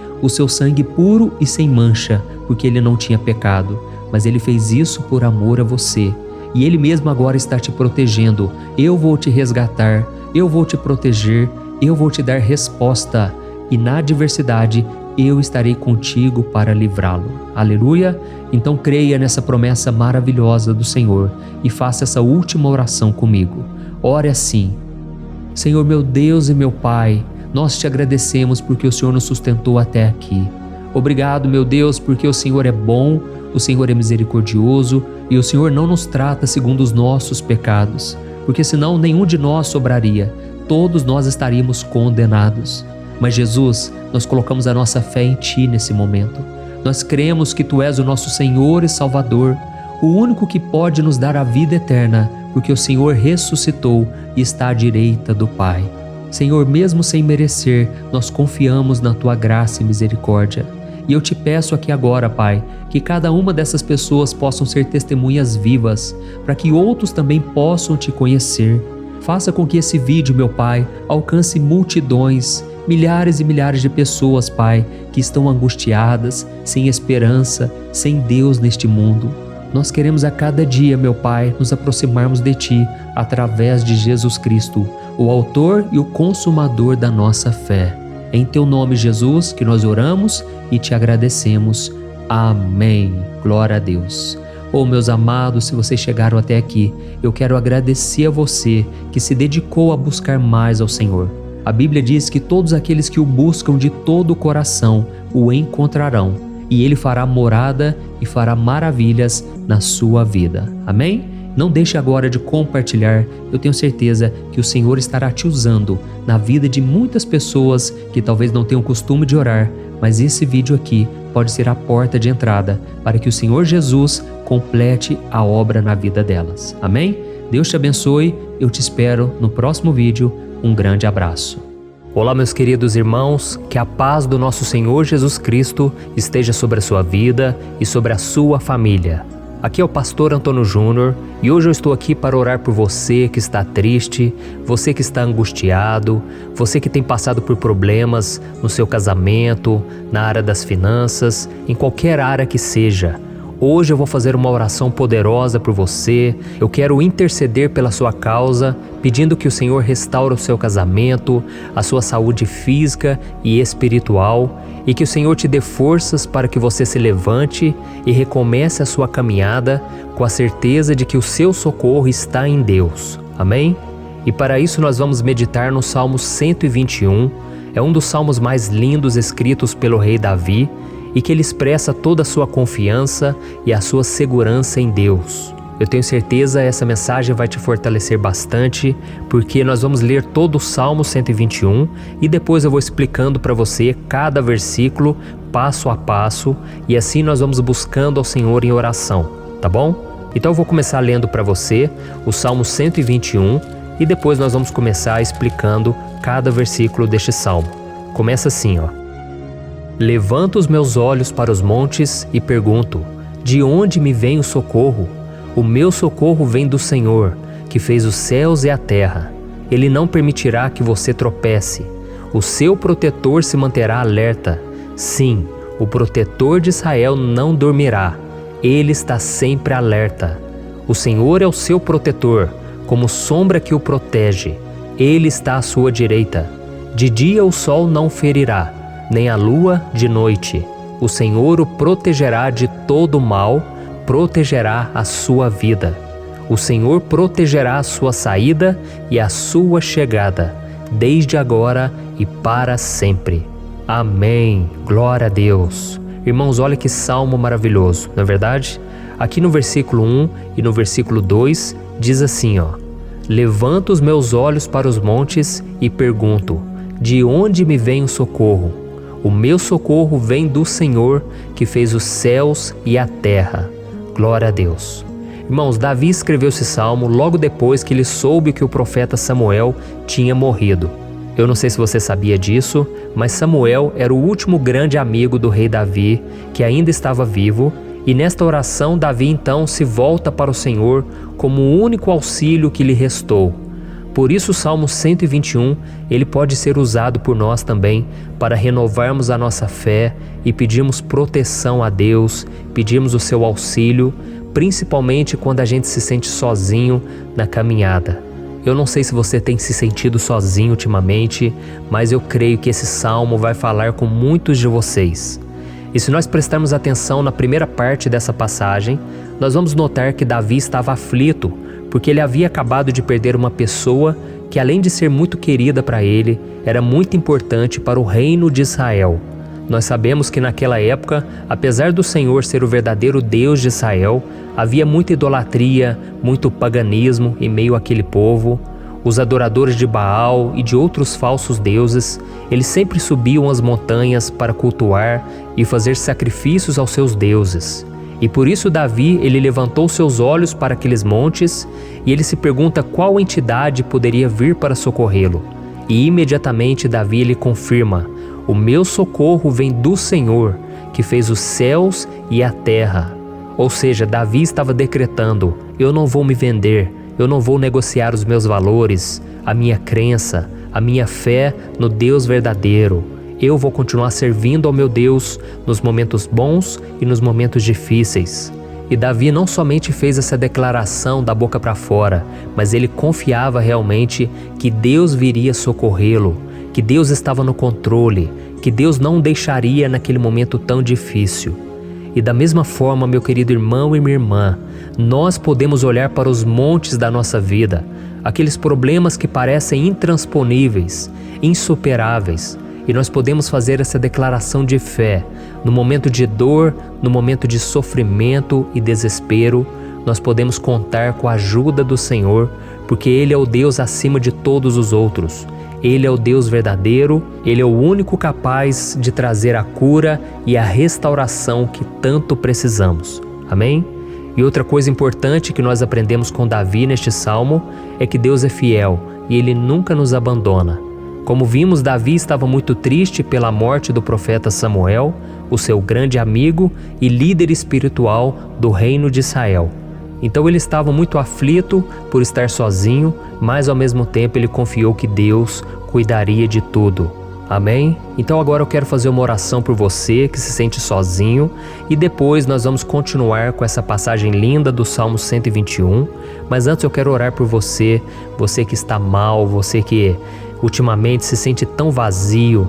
puro e sem mancha, porque Ele não tinha pecado, mas Ele fez isso por amor a você. E Ele mesmo agora está te protegendo. Eu vou te resgatar, eu vou te proteger, eu vou te dar resposta, e na adversidade eu estarei contigo para livrá-lo. Aleluia! Então creia nessa promessa maravilhosa do Senhor e faça essa última oração comigo. Ore assim: Senhor, meu Deus e meu Pai, nós te agradecemos porque o Senhor nos sustentou até aqui. Obrigado, meu Deus, porque o Senhor é bom, o Senhor é misericordioso e o Senhor não nos trata segundo os nossos pecados, porque senão nenhum de nós sobraria, todos nós estaríamos condenados. Mas Jesus, nós colocamos a nossa fé em Ti nesse momento. Nós cremos que Tu és o nosso Senhor e Salvador, o único que pode nos dar a vida eterna, porque o Senhor ressuscitou e está à direita do Pai. Senhor, mesmo sem merecer, nós confiamos na Tua graça e misericórdia. E eu te peço aqui agora, Pai, que cada uma dessas pessoas possam ser testemunhas vivas, para que outros também possam Te conhecer. Faça com que esse vídeo, meu Pai, alcance multidões, milhares e milhares de pessoas, Pai, que estão angustiadas, sem esperança, sem Deus neste mundo. Nós queremos a cada dia, meu Pai, nos aproximarmos de Ti através de Jesus Cristo, o autor e o consumador da nossa fé. Em Teu nome, Jesus, que nós oramos e Te agradecemos. Amém. Glória a Deus. Meus amados, se vocês chegaram até aqui, eu quero agradecer a você que se dedicou a buscar mais ao Senhor. A Bíblia diz que todos aqueles que o buscam de todo o coração o encontrarão, e Ele fará morada e fará maravilhas na sua vida. Amém? Não deixe agora de compartilhar, eu tenho certeza que o Senhor estará te usando na vida de muitas pessoas que talvez não tenham costume de orar, mas esse vídeo aqui pode ser a porta de entrada para que o Senhor Jesus complete a obra na vida delas. Amém? Deus te abençoe, eu te espero no próximo vídeo. Um grande abraço. Olá, meus queridos irmãos, que a paz do nosso Senhor Jesus Cristo esteja sobre a sua vida e sobre a sua família. Aqui é o pastor Antônio Júnior e hoje eu estou aqui para orar por você que está triste, você que está angustiado, você que tem passado por problemas no seu casamento, na área das finanças, em qualquer área que seja. Hoje eu vou fazer uma oração poderosa por você. Eu quero interceder pela sua causa, pedindo que o Senhor restaure o seu casamento, a sua saúde física e espiritual, e que o Senhor te dê forças para que você se levante e recomece a sua caminhada com a certeza de que o seu socorro está em Deus. Amém? E para isso nós vamos meditar no Salmo 121. É um dos salmos mais lindos escritos pelo rei Davi, e que ele expressa toda a sua confiança e a sua segurança em Deus. Eu tenho certeza essa mensagem vai te fortalecer bastante, porque nós vamos ler todo o Salmo 121 e depois eu vou explicando para você cada versículo, passo a passo, e assim nós vamos buscando ao Senhor em oração, tá bom? Então eu vou começar lendo para você o Salmo 121 e depois nós vamos começar explicando cada versículo deste salmo. Começa assim, ó. Levanto os meus olhos para os montes e pergunto: de onde me vem o socorro? O meu socorro vem do Senhor, que fez os céus e a terra. Ele não permitirá que você tropece. O seu protetor se manterá alerta. Sim, o protetor de Israel não dormirá. Ele está sempre alerta. O Senhor é o seu protetor, como sombra que o protege. Ele está à sua direita. De dia o sol não ferirá, nem a lua de noite. O Senhor o protegerá de todo mal, protegerá a sua vida. O Senhor protegerá a sua saída e a sua chegada, desde agora e para sempre. Amém. Glória a Deus. Irmãos, olha que salmo maravilhoso, não é verdade? Aqui no versículo 1 e no versículo 2 diz assim, ó: Levanto os meus olhos para os montes e pergunto: de onde me vem o socorro? O meu socorro vem do Senhor, que fez os céus e a terra. Glória a Deus. Irmãos, Davi escreveu esse salmo logo depois que ele soube que o profeta Samuel tinha morrido. Eu não sei se você sabia disso, mas Samuel era o último grande amigo do rei Davi, que ainda estava vivo, e nesta oração Davi então se volta para o Senhor como o único auxílio que lhe restou. Por isso o Salmo 121, ele pode ser usado por nós também para renovarmos a nossa fé e pedirmos proteção a Deus, pedirmos o seu auxílio, principalmente quando a gente se sente sozinho na caminhada. Eu não sei se você tem se sentido sozinho ultimamente, mas eu creio que esse salmo vai falar com muitos de vocês. E se nós prestarmos atenção na primeira parte dessa passagem, nós vamos notar que Davi estava aflito, porque ele havia acabado de perder uma pessoa que, além de ser muito querida para ele, era muito importante para o reino de Israel. Nós sabemos que naquela época, apesar do Senhor ser o verdadeiro Deus de Israel, havia muita idolatria, muito paganismo em meio àquele povo. Os adoradores de Baal e de outros falsos deuses, eles sempre subiam as montanhas para cultuar e fazer sacrifícios aos seus deuses. E por isso Davi, ele levantou seus olhos para aqueles montes e ele se pergunta qual entidade poderia vir para socorrê-lo. E imediatamente Davi ele confirma: o meu socorro vem do Senhor, que fez os céus e a terra. Ou seja, Davi estava decretando: eu não vou me vender, eu não vou negociar os meus valores, a minha crença, a minha fé no Deus verdadeiro. Eu vou continuar servindo ao meu Deus nos momentos bons e nos momentos difíceis. E Davi não somente fez essa declaração da boca para fora, mas ele confiava realmente que Deus viria socorrê-lo, que Deus estava no controle, que Deus não o deixaria naquele momento tão difícil. E da mesma forma, meu querido irmão e minha irmã, nós podemos olhar para os montes da nossa vida, aqueles problemas que parecem intransponíveis, insuperáveis, e nós podemos fazer essa declaração de fé. No momento de dor, no momento de sofrimento e desespero, nós podemos contar com a ajuda do Senhor, porque Ele é o Deus acima de todos os outros. Ele é o Deus verdadeiro, Ele é o único capaz de trazer a cura e a restauração que tanto precisamos. Amém? E outra coisa importante que nós aprendemos com Davi neste salmo é que Deus é fiel e Ele nunca nos abandona. Como vimos, Davi estava muito triste pela morte do profeta Samuel, o seu grande amigo e líder espiritual do reino de Israel. Então ele estava muito aflito por estar sozinho, mas ao mesmo tempo ele confiou que Deus cuidaria de tudo. Amém? Então agora eu quero fazer uma oração por você que se sente sozinho e depois nós vamos continuar com essa passagem linda do Salmo 121. Mas antes eu quero orar por você, você que está mal, você que ultimamente se sente tão vazio,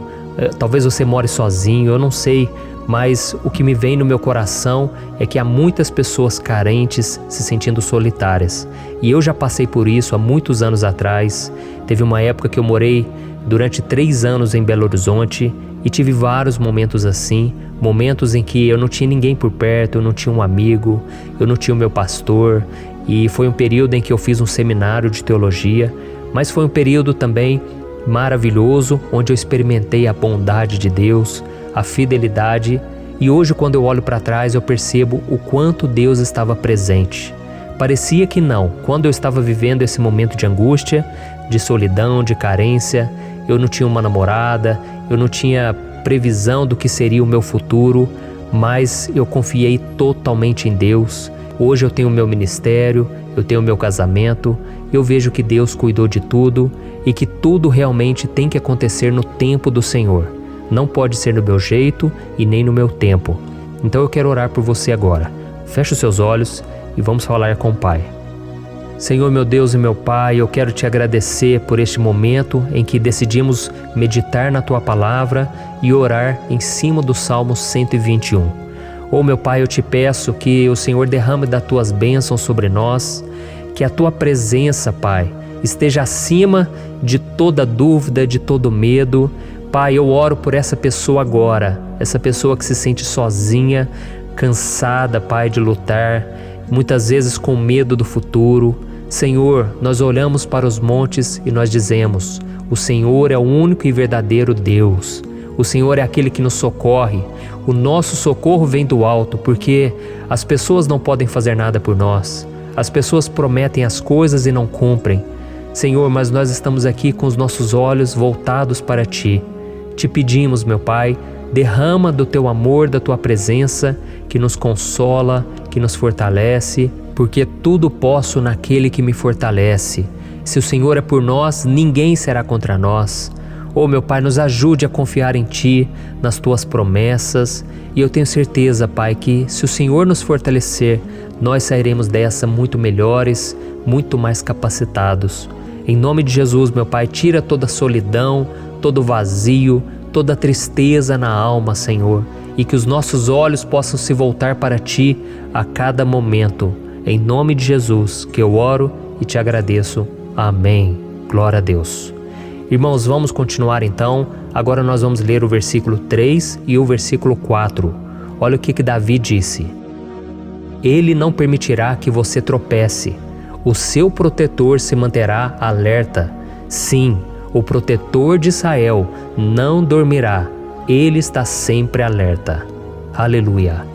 talvez você more sozinho, eu não sei, mas o que me vem no meu coração é que há muitas pessoas carentes se sentindo solitárias. E eu já passei por isso há muitos anos atrás. Teve uma época que eu morei durante 3 anos em Belo Horizonte e tive vários momentos assim, momentos em que eu não tinha ninguém por perto, eu não tinha um amigo, eu não tinha o meu pastor, e foi um período em que eu fiz um seminário de teologia, mas foi um período também maravilhoso, onde eu experimentei a bondade de Deus, a fidelidade, e hoje quando eu olho para trás eu percebo o quanto Deus estava presente. Parecia que não, quando eu estava vivendo esse momento de angústia, de solidão, de carência, eu não tinha uma namorada, eu não tinha previsão do que seria o meu futuro, mas eu confiei totalmente em Deus. Hoje eu tenho o meu ministério, eu tenho o meu casamento, eu vejo que Deus cuidou de tudo e que tudo realmente tem que acontecer no tempo do Senhor. Não pode ser no meu jeito e nem no meu tempo. Então eu quero orar por você agora. Feche os seus olhos e vamos falar com o Pai. Senhor, meu Deus e meu Pai, eu quero te agradecer por este momento em que decidimos meditar na Tua Palavra e orar em cima do Salmo 121. Oh, meu Pai, eu te peço que o Senhor derrame das Tuas bênçãos sobre nós, que a Tua presença, Pai, esteja acima de toda dúvida, de todo medo. Pai, eu oro por essa pessoa agora, essa pessoa que se sente sozinha, cansada, Pai, de lutar, muitas vezes com medo do futuro. Senhor, nós olhamos para os montes e nós dizemos: o Senhor é o único e verdadeiro Deus. O Senhor é aquele que nos socorre. O nosso socorro vem do alto, porque as pessoas não podem fazer nada por nós. As pessoas prometem as coisas e não cumprem. Senhor, mas nós estamos aqui com os nossos olhos voltados para Ti. Te pedimos, meu Pai, derrama do Teu amor, da Tua presença, que nos consola, que nos fortalece, porque tudo posso naquele que me fortalece. Se o Senhor é por nós, ninguém será contra nós. Oh, meu Pai, nos ajude a confiar em Ti, nas Tuas promessas, e eu tenho certeza, Pai, que se o Senhor nos fortalecer, nós sairemos dessa muito melhores, muito mais capacitados. Em nome de Jesus, meu Pai, tira toda a solidão, todo o vazio, toda a tristeza na alma, Senhor, e que os nossos olhos possam se voltar para Ti a cada momento. Em nome de Jesus que eu oro e te agradeço. Amém. Glória a Deus. Irmãos, vamos continuar então. Agora nós vamos ler o versículo 3 e o versículo 4. Olha o que Davi disse. Ele não permitirá que você tropece. O seu protetor se manterá alerta. Sim, o protetor de Israel não dormirá. Ele está sempre alerta. Aleluia.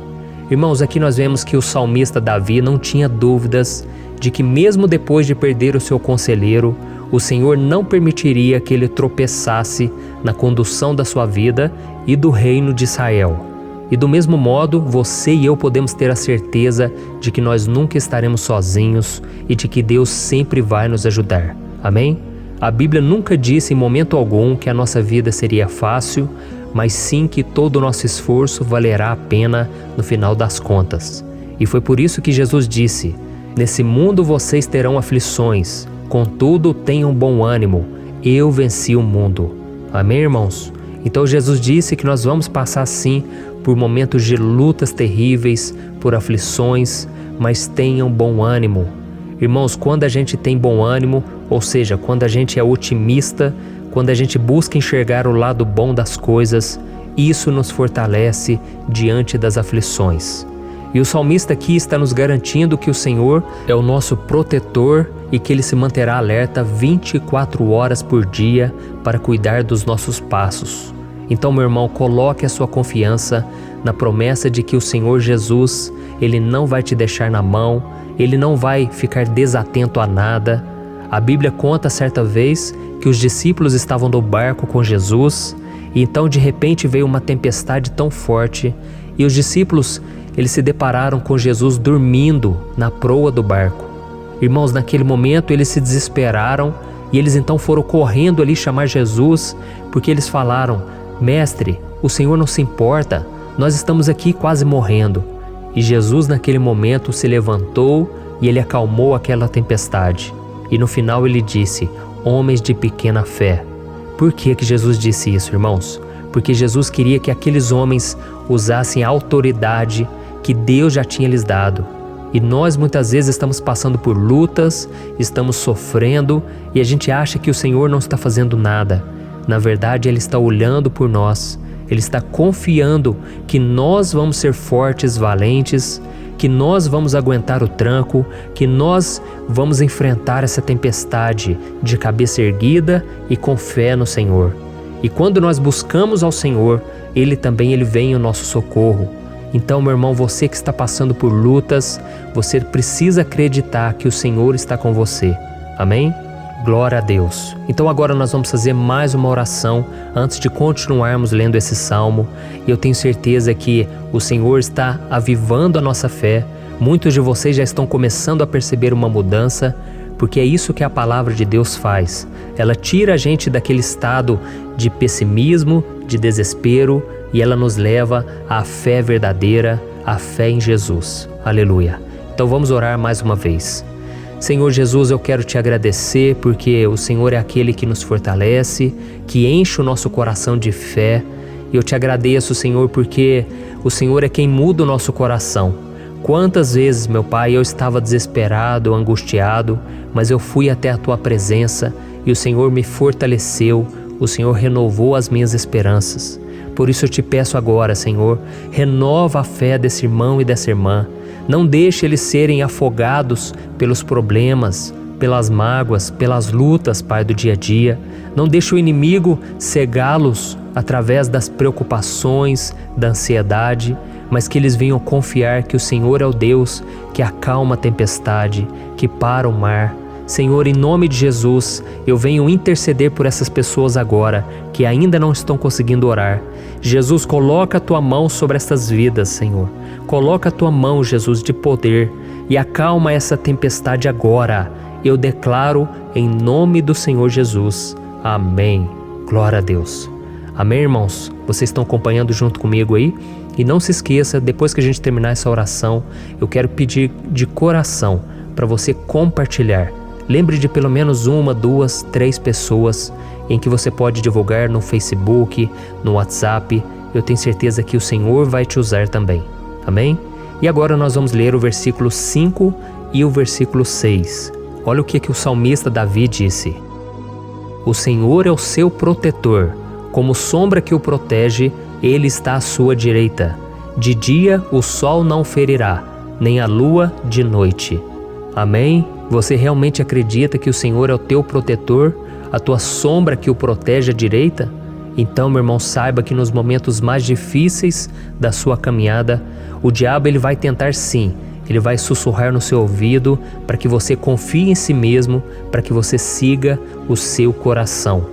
Irmãos, aqui nós vemos que o salmista Davi não tinha dúvidas de que mesmo depois de perder o seu conselheiro, o Senhor não permitiria que ele tropeçasse na condução da sua vida e do reino de Israel. E do mesmo modo, você e eu podemos ter a certeza de que nós nunca estaremos sozinhos e de que Deus sempre vai nos ajudar. Amém? A Bíblia nunca disse em momento algum que a nossa vida seria fácil, mas sim que todo o nosso esforço valerá a pena no final das contas. E foi por isso que Jesus disse: nesse mundo vocês terão aflições, contudo tenham bom ânimo, eu venci o mundo. Amém, irmãos? Então Jesus disse que nós vamos passar sim por momentos de lutas terríveis, por aflições, mas tenham bom ânimo. Irmãos, quando a gente tem bom ânimo, ou seja, quando a gente é otimista, quando a gente busca enxergar o lado bom das coisas, isso nos fortalece diante das aflições. E o salmista aqui está nos garantindo que o Senhor é o nosso protetor e que Ele se manterá alerta 24 horas por dia para cuidar dos nossos passos. Então, meu irmão, coloque a sua confiança na promessa de que o Senhor Jesus, Ele não vai te deixar na mão, Ele não vai ficar desatento a nada. A Bíblia conta certa vez que os discípulos estavam no barco com Jesus e então de repente veio uma tempestade tão forte e os discípulos eles se depararam com Jesus dormindo na proa do barco. Irmãos, naquele momento eles se desesperaram e eles então foram correndo ali chamar Jesus porque eles falaram: Mestre, o Senhor não se importa, nós estamos aqui quase morrendo. E Jesus naquele momento se levantou e Ele acalmou aquela tempestade. E no final Ele disse: homens de pequena fé. Por que Jesus disse isso, irmãos? Porque Jesus queria que aqueles homens usassem a autoridade que Deus já tinha lhes dado. E nós muitas vezes estamos passando por lutas, estamos sofrendo e a gente acha que o Senhor não está fazendo nada. Na verdade, Ele está olhando por nós, Ele está confiando que nós vamos ser fortes, valentes, que nós vamos aguentar o tranco, que nós vamos enfrentar essa tempestade de cabeça erguida e com fé no Senhor. E quando nós buscamos ao Senhor, Ele vem em nosso socorro. Então, meu irmão, você que está passando por lutas, você precisa acreditar que o Senhor está com você. Amém? Glória a Deus. Então agora nós vamos fazer mais uma oração antes de continuarmos lendo esse salmo. E eu tenho certeza que o Senhor está avivando a nossa fé. Muitos de vocês já estão começando a perceber uma mudança, porque é isso que a palavra de Deus faz. Ela tira a gente daquele estado de pessimismo, de desespero, e ela nos leva à fé verdadeira, à fé em Jesus. Aleluia. Então vamos orar mais uma vez. Senhor Jesus, eu quero te agradecer porque o Senhor é aquele que nos fortalece, que enche o nosso coração de fé. E eu te agradeço, Senhor, porque o Senhor é quem muda o nosso coração. Quantas vezes, meu Pai, eu estava desesperado, angustiado, mas eu fui até a Tua presença e o Senhor me fortaleceu, o Senhor renovou as minhas esperanças. Por isso eu te peço agora, Senhor, renova a fé desse irmão e dessa irmã. Não deixe eles serem afogados pelos problemas, pelas mágoas, pelas lutas, Pai, do dia a dia. Não deixe o inimigo cegá-los através das preocupações, da ansiedade, mas que eles venham confiar que o Senhor é o Deus que acalma a tempestade, que para o mar. Senhor, em nome de Jesus, eu venho interceder por essas pessoas agora que ainda não estão conseguindo orar. Jesus, coloca a Tua mão sobre essas vidas, Senhor. Coloca a Tua mão, Jesus, de poder e acalma essa tempestade agora. Eu declaro em nome do Senhor Jesus. Amém. Glória a Deus. Amém, irmãos? Vocês estão acompanhando junto comigo aí? E não se esqueça, depois que a gente terminar essa oração, eu quero pedir de coração para você compartilhar. Lembre de pelo menos 1, 2, 3 pessoas em que você pode divulgar no Facebook, no WhatsApp. Eu tenho certeza que o Senhor vai te usar também. Amém? E agora nós vamos ler o versículo 5 e o versículo 6. Olha o que o salmista Davi disse. O Senhor é o seu protetor, como sombra que o protege, Ele está à sua direita. De dia o sol não ferirá, nem a lua de noite. Amém? Você realmente acredita que o Senhor é o teu protetor, a tua sombra que o protege à direita? Então, meu irmão, saiba que nos momentos mais difíceis da sua caminhada, o diabo ele vai tentar sim, ele vai sussurrar no seu ouvido para que você confie em si mesmo, para que você siga o seu coração.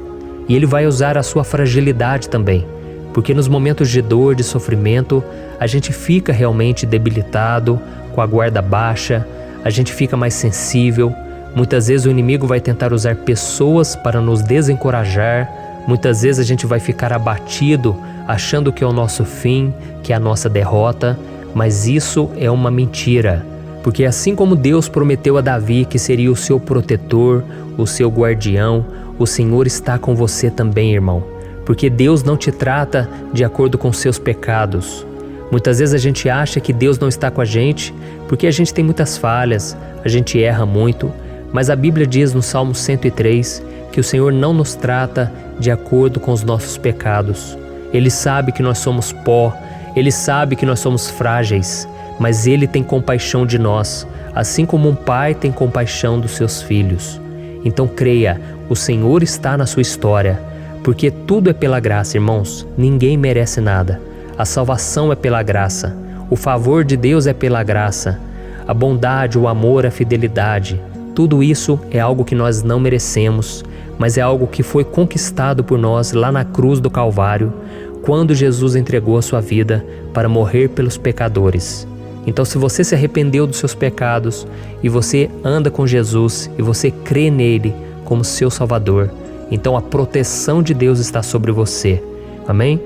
E ele vai usar a sua fragilidade também, porque nos momentos de dor, de sofrimento, a gente fica realmente debilitado, com a guarda baixa, a gente fica mais sensível, Muitas vezes o inimigo vai tentar usar pessoas para nos desencorajar. Muitas vezes a gente vai ficar abatido, achando que é o nosso fim, que é a nossa derrota, mas isso é uma mentira. Porque assim como Deus prometeu a Davi que seria o seu protetor, o seu guardião, o Senhor está com você também, irmão. Porque Deus não te trata de acordo com seus pecados. Muitas vezes a gente acha que Deus não está com a gente porque a gente tem muitas falhas, a gente erra muito, mas a Bíblia diz no Salmo 103 que o Senhor não nos trata de acordo com os nossos pecados. Ele sabe que nós somos pó, Ele sabe que nós somos frágeis, mas Ele tem compaixão de nós, assim como um pai tem compaixão dos seus filhos. Então creia, o Senhor está na sua história, porque tudo é pela graça, irmãos, ninguém merece nada. A salvação é pela graça, o favor de Deus é pela graça, a bondade, o amor, a fidelidade, tudo isso é algo que nós não merecemos, mas é algo que foi conquistado por nós lá na cruz do Calvário, quando Jesus entregou a sua vida para morrer pelos pecadores. Então, se você se arrependeu dos seus pecados e você anda com Jesus e você crê nele como seu Salvador, então a proteção de Deus está sobre você. Amém?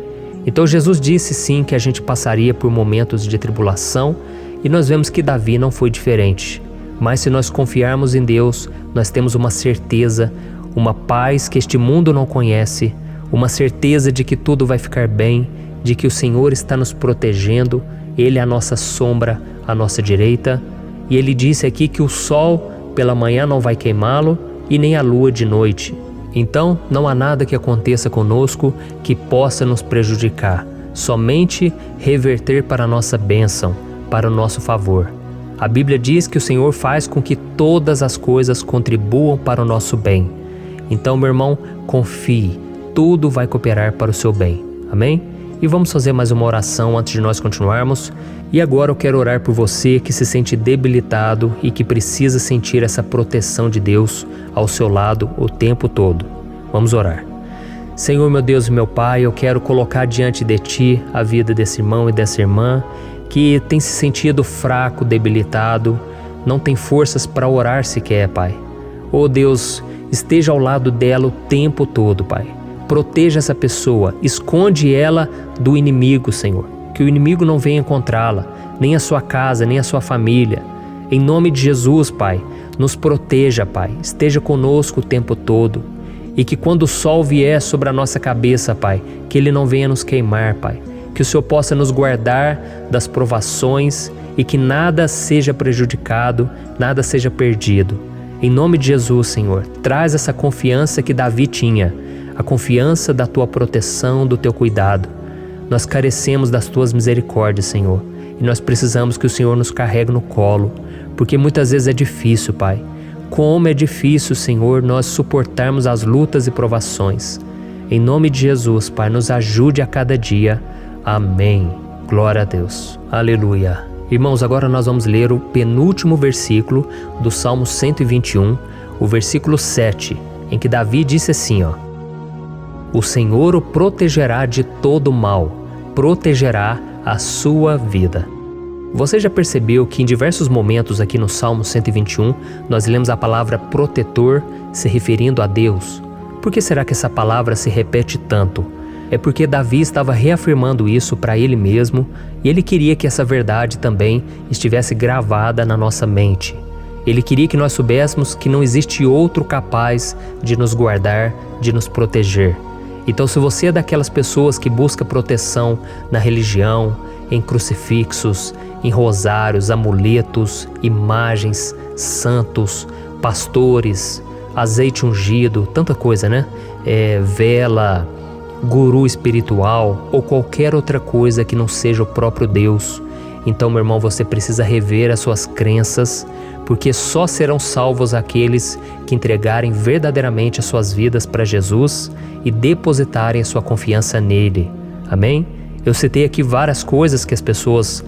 Então Jesus disse sim que a gente passaria por momentos de tribulação e nós vemos que Davi não foi diferente. Mas se nós confiarmos em Deus, nós temos uma certeza, uma paz que este mundo não conhece, uma certeza de que tudo vai ficar bem, de que o Senhor está nos protegendo, Ele é a nossa sombra, à nossa direita. E Ele disse aqui que o sol pela manhã não vai queimá-lo e nem a lua de noite. Então não há nada que aconteça conosco que possa nos prejudicar, somente reverter para a nossa bênção, para o nosso favor. A Bíblia diz que o Senhor faz com que todas as coisas contribuam para o nosso bem. Então, meu irmão, confie, tudo vai cooperar para o seu bem. Amém? E vamos fazer mais uma oração antes de nós continuarmos. E agora eu quero orar por você que se sente debilitado e que precisa sentir essa proteção de Deus ao seu lado o tempo todo. Vamos orar. Senhor, meu Deus e meu Pai, eu quero colocar diante de Ti a vida desse irmão e dessa irmã que tem se sentido fraco, debilitado, não tem forças para orar sequer, Pai. Oh Deus, esteja ao lado dela o tempo todo, Pai. Proteja essa pessoa, esconde ela do inimigo, Senhor. Que o inimigo não venha encontrá-la, nem a sua casa, nem a sua família. Em nome de Jesus, Pai, nos proteja, Pai. Esteja conosco o tempo todo. E que quando o sol vier sobre a nossa cabeça, Pai, que ele não venha nos queimar, Pai. Que o Senhor possa nos guardar das provações e que nada seja prejudicado, nada seja perdido. Em nome de Jesus, Senhor, traz essa confiança que Davi tinha, a confiança da Tua proteção, do Teu cuidado. Nós carecemos das Tuas misericórdias, Senhor, e nós precisamos que o Senhor nos carregue no colo, porque muitas vezes é difícil, Pai. Como é difícil, Senhor, nós suportarmos as lutas e provações. Em nome de Jesus, Pai, nos ajude a cada dia. Amém. Glória a Deus. Aleluia. Irmãos, agora nós vamos ler o penúltimo versículo do Salmo 121, o versículo 7, em que Davi disse assim, O Senhor o protegerá de todo mal, protegerá a sua vida. Você já percebeu que em diversos momentos aqui no Salmo 121, nós lemos a palavra protetor se referindo a Deus? Por que será que essa palavra se repete tanto? É porque Davi estava reafirmando isso para ele mesmo e ele queria que essa verdade também estivesse gravada na nossa mente. Ele queria que nós soubéssemos que não existe outro capaz de nos guardar, de nos proteger. Então, se você é daquelas pessoas que busca proteção na religião, em crucifixos, em rosários, amuletos, imagens, santos, pastores, azeite ungido, tanta coisa, né? Vela, guru espiritual ou qualquer outra coisa que não seja o próprio Deus. Então, meu irmão, você precisa rever as suas crenças, porque só serão salvos aqueles que entregarem verdadeiramente as suas vidas para Jesus e depositarem a sua confiança nele. Amém? Eu citei aqui várias coisas que as pessoas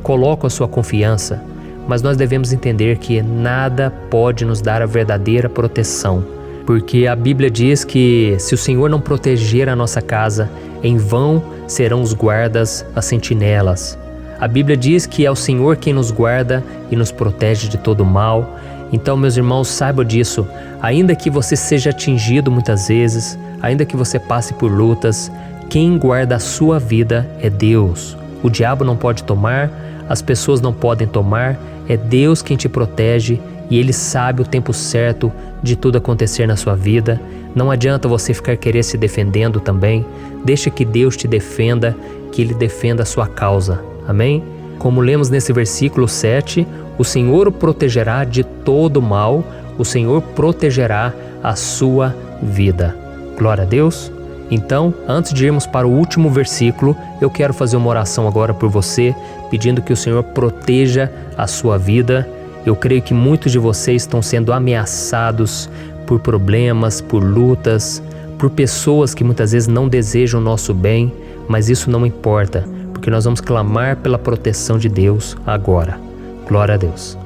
colocam a sua confiança, mas nós devemos entender que nada pode nos dar a verdadeira proteção, porque a Bíblia diz que se o Senhor não proteger a nossa casa, em vão serão os guardas, as sentinelas. A Bíblia diz que é o Senhor quem nos guarda e nos protege de todo mal, Então, meus irmãos, saibam disso. Ainda que você seja atingido muitas vezes, ainda que você passe por lutas, quem guarda a sua vida é Deus. O diabo não pode tomar, as pessoas não podem tomar, é Deus quem te protege e Ele sabe o tempo certo de tudo acontecer na sua vida. Não adianta você ficar querendo se defendendo também. Deixa que Deus te defenda, que Ele defenda a sua causa. Amém? Como lemos nesse versículo 7, o Senhor o protegerá de todo mal, o Senhor protegerá a sua vida. Glória a Deus. Então, antes de irmos para o último versículo, eu quero fazer uma oração agora por você, pedindo que o Senhor proteja a sua vida. Eu creio que muitos de vocês estão sendo ameaçados por problemas, por lutas, por pessoas que muitas vezes não desejam o nosso bem, mas isso não importa, porque nós vamos clamar pela proteção de Deus agora. Glória a Deus.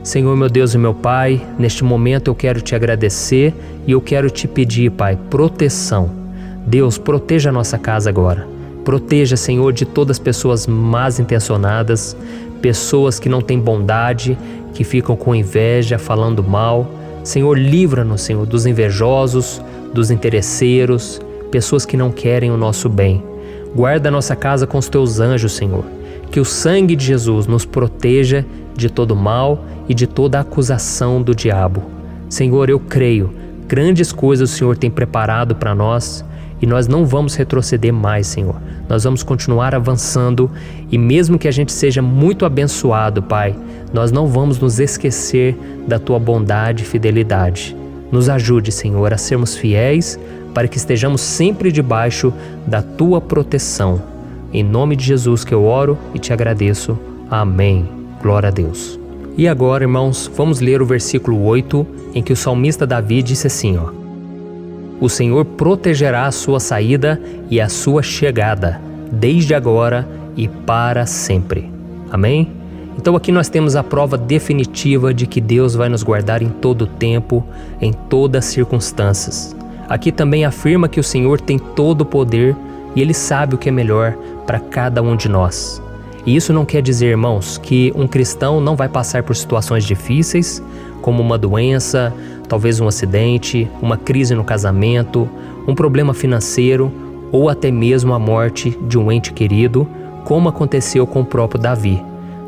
Senhor, meu Deus e meu Pai, neste momento eu quero te agradecer e eu quero te pedir, Pai, proteção. Deus, proteja a nossa casa agora. Proteja, Senhor, de todas as pessoas más intencionadas, pessoas que não têm bondade, que ficam com inveja, falando mal. Senhor, livra-nos, Senhor, dos invejosos, dos interesseiros, pessoas que não querem o nosso bem. Guarda a nossa casa com os teus anjos, Senhor. Que o sangue de Jesus nos proteja de todo mal e de toda acusação do diabo. Senhor, eu creio, grandes coisas o Senhor tem preparado para nós. E nós não vamos retroceder mais, Senhor. Nós vamos continuar avançando e mesmo que a gente seja muito abençoado, Pai, nós não vamos nos esquecer da Tua bondade e fidelidade. Nos ajude, Senhor, a sermos fiéis para que estejamos sempre debaixo da Tua proteção. Em nome de Jesus que eu oro e te agradeço. Amém. Glória a Deus. E agora, irmãos, vamos ler o versículo 8, em que o salmista Davi disse assim, O Senhor protegerá a sua saída e a sua chegada, desde agora e para sempre. Amém? Então aqui nós temos a prova definitiva de que Deus vai nos guardar em todo o tempo, em todas as circunstâncias. Aqui também afirma que o Senhor tem todo o poder e Ele sabe o que é melhor para cada um de nós. E isso não quer dizer, irmãos, que um cristão não vai passar por situações difíceis, como uma doença, talvez um acidente, uma crise no casamento, um problema financeiro ou até mesmo a morte de um ente querido, como aconteceu com o próprio Davi.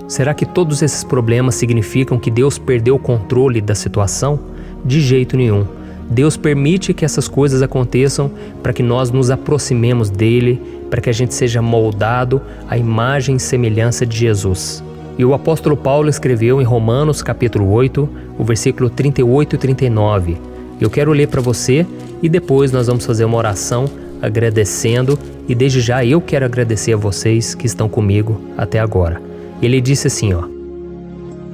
Será que todos esses problemas significam que Deus perdeu o controle da situação? De jeito nenhum. Deus permite que essas coisas aconteçam para que nós nos aproximemos dele, para que a gente seja moldado à imagem e semelhança de Jesus. E o apóstolo Paulo escreveu em Romanos capítulo 8, o versículo 38 e 39. Eu quero ler para você e depois nós vamos fazer uma oração agradecendo e desde já eu quero agradecer a vocês que estão comigo até agora. Ele disse assim,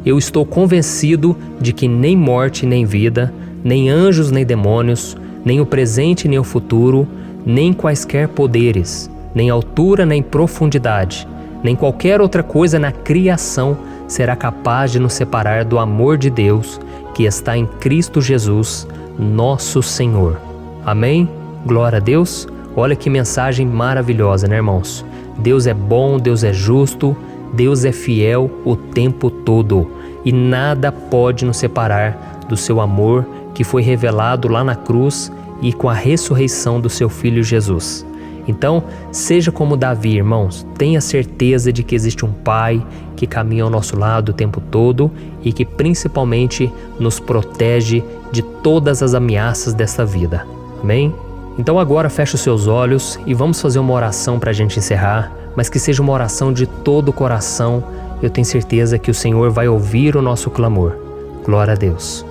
Eu estou convencido de que nem morte nem vida, nem anjos nem demônios, nem o presente nem o futuro, nem quaisquer poderes, nem altura nem profundidade, nem qualquer outra coisa na criação será capaz de nos separar do amor de Deus que está em Cristo Jesus, nosso Senhor. Amém? Glória a Deus. Olha que mensagem maravilhosa, né, irmãos? Deus é bom, Deus é justo, Deus é fiel o tempo todo e nada pode nos separar do seu amor que foi revelado lá na cruz e com a ressurreição do seu Filho Jesus. Então, seja como Davi, irmãos, tenha certeza de que existe um Pai que caminha ao nosso lado o tempo todo e que principalmente nos protege de todas as ameaças dessa vida. Amém? Então agora feche os seus olhos e vamos fazer uma oração para a gente encerrar, mas que seja uma oração de todo o coração. Eu tenho certeza que o Senhor vai ouvir o nosso clamor. Glória a Deus.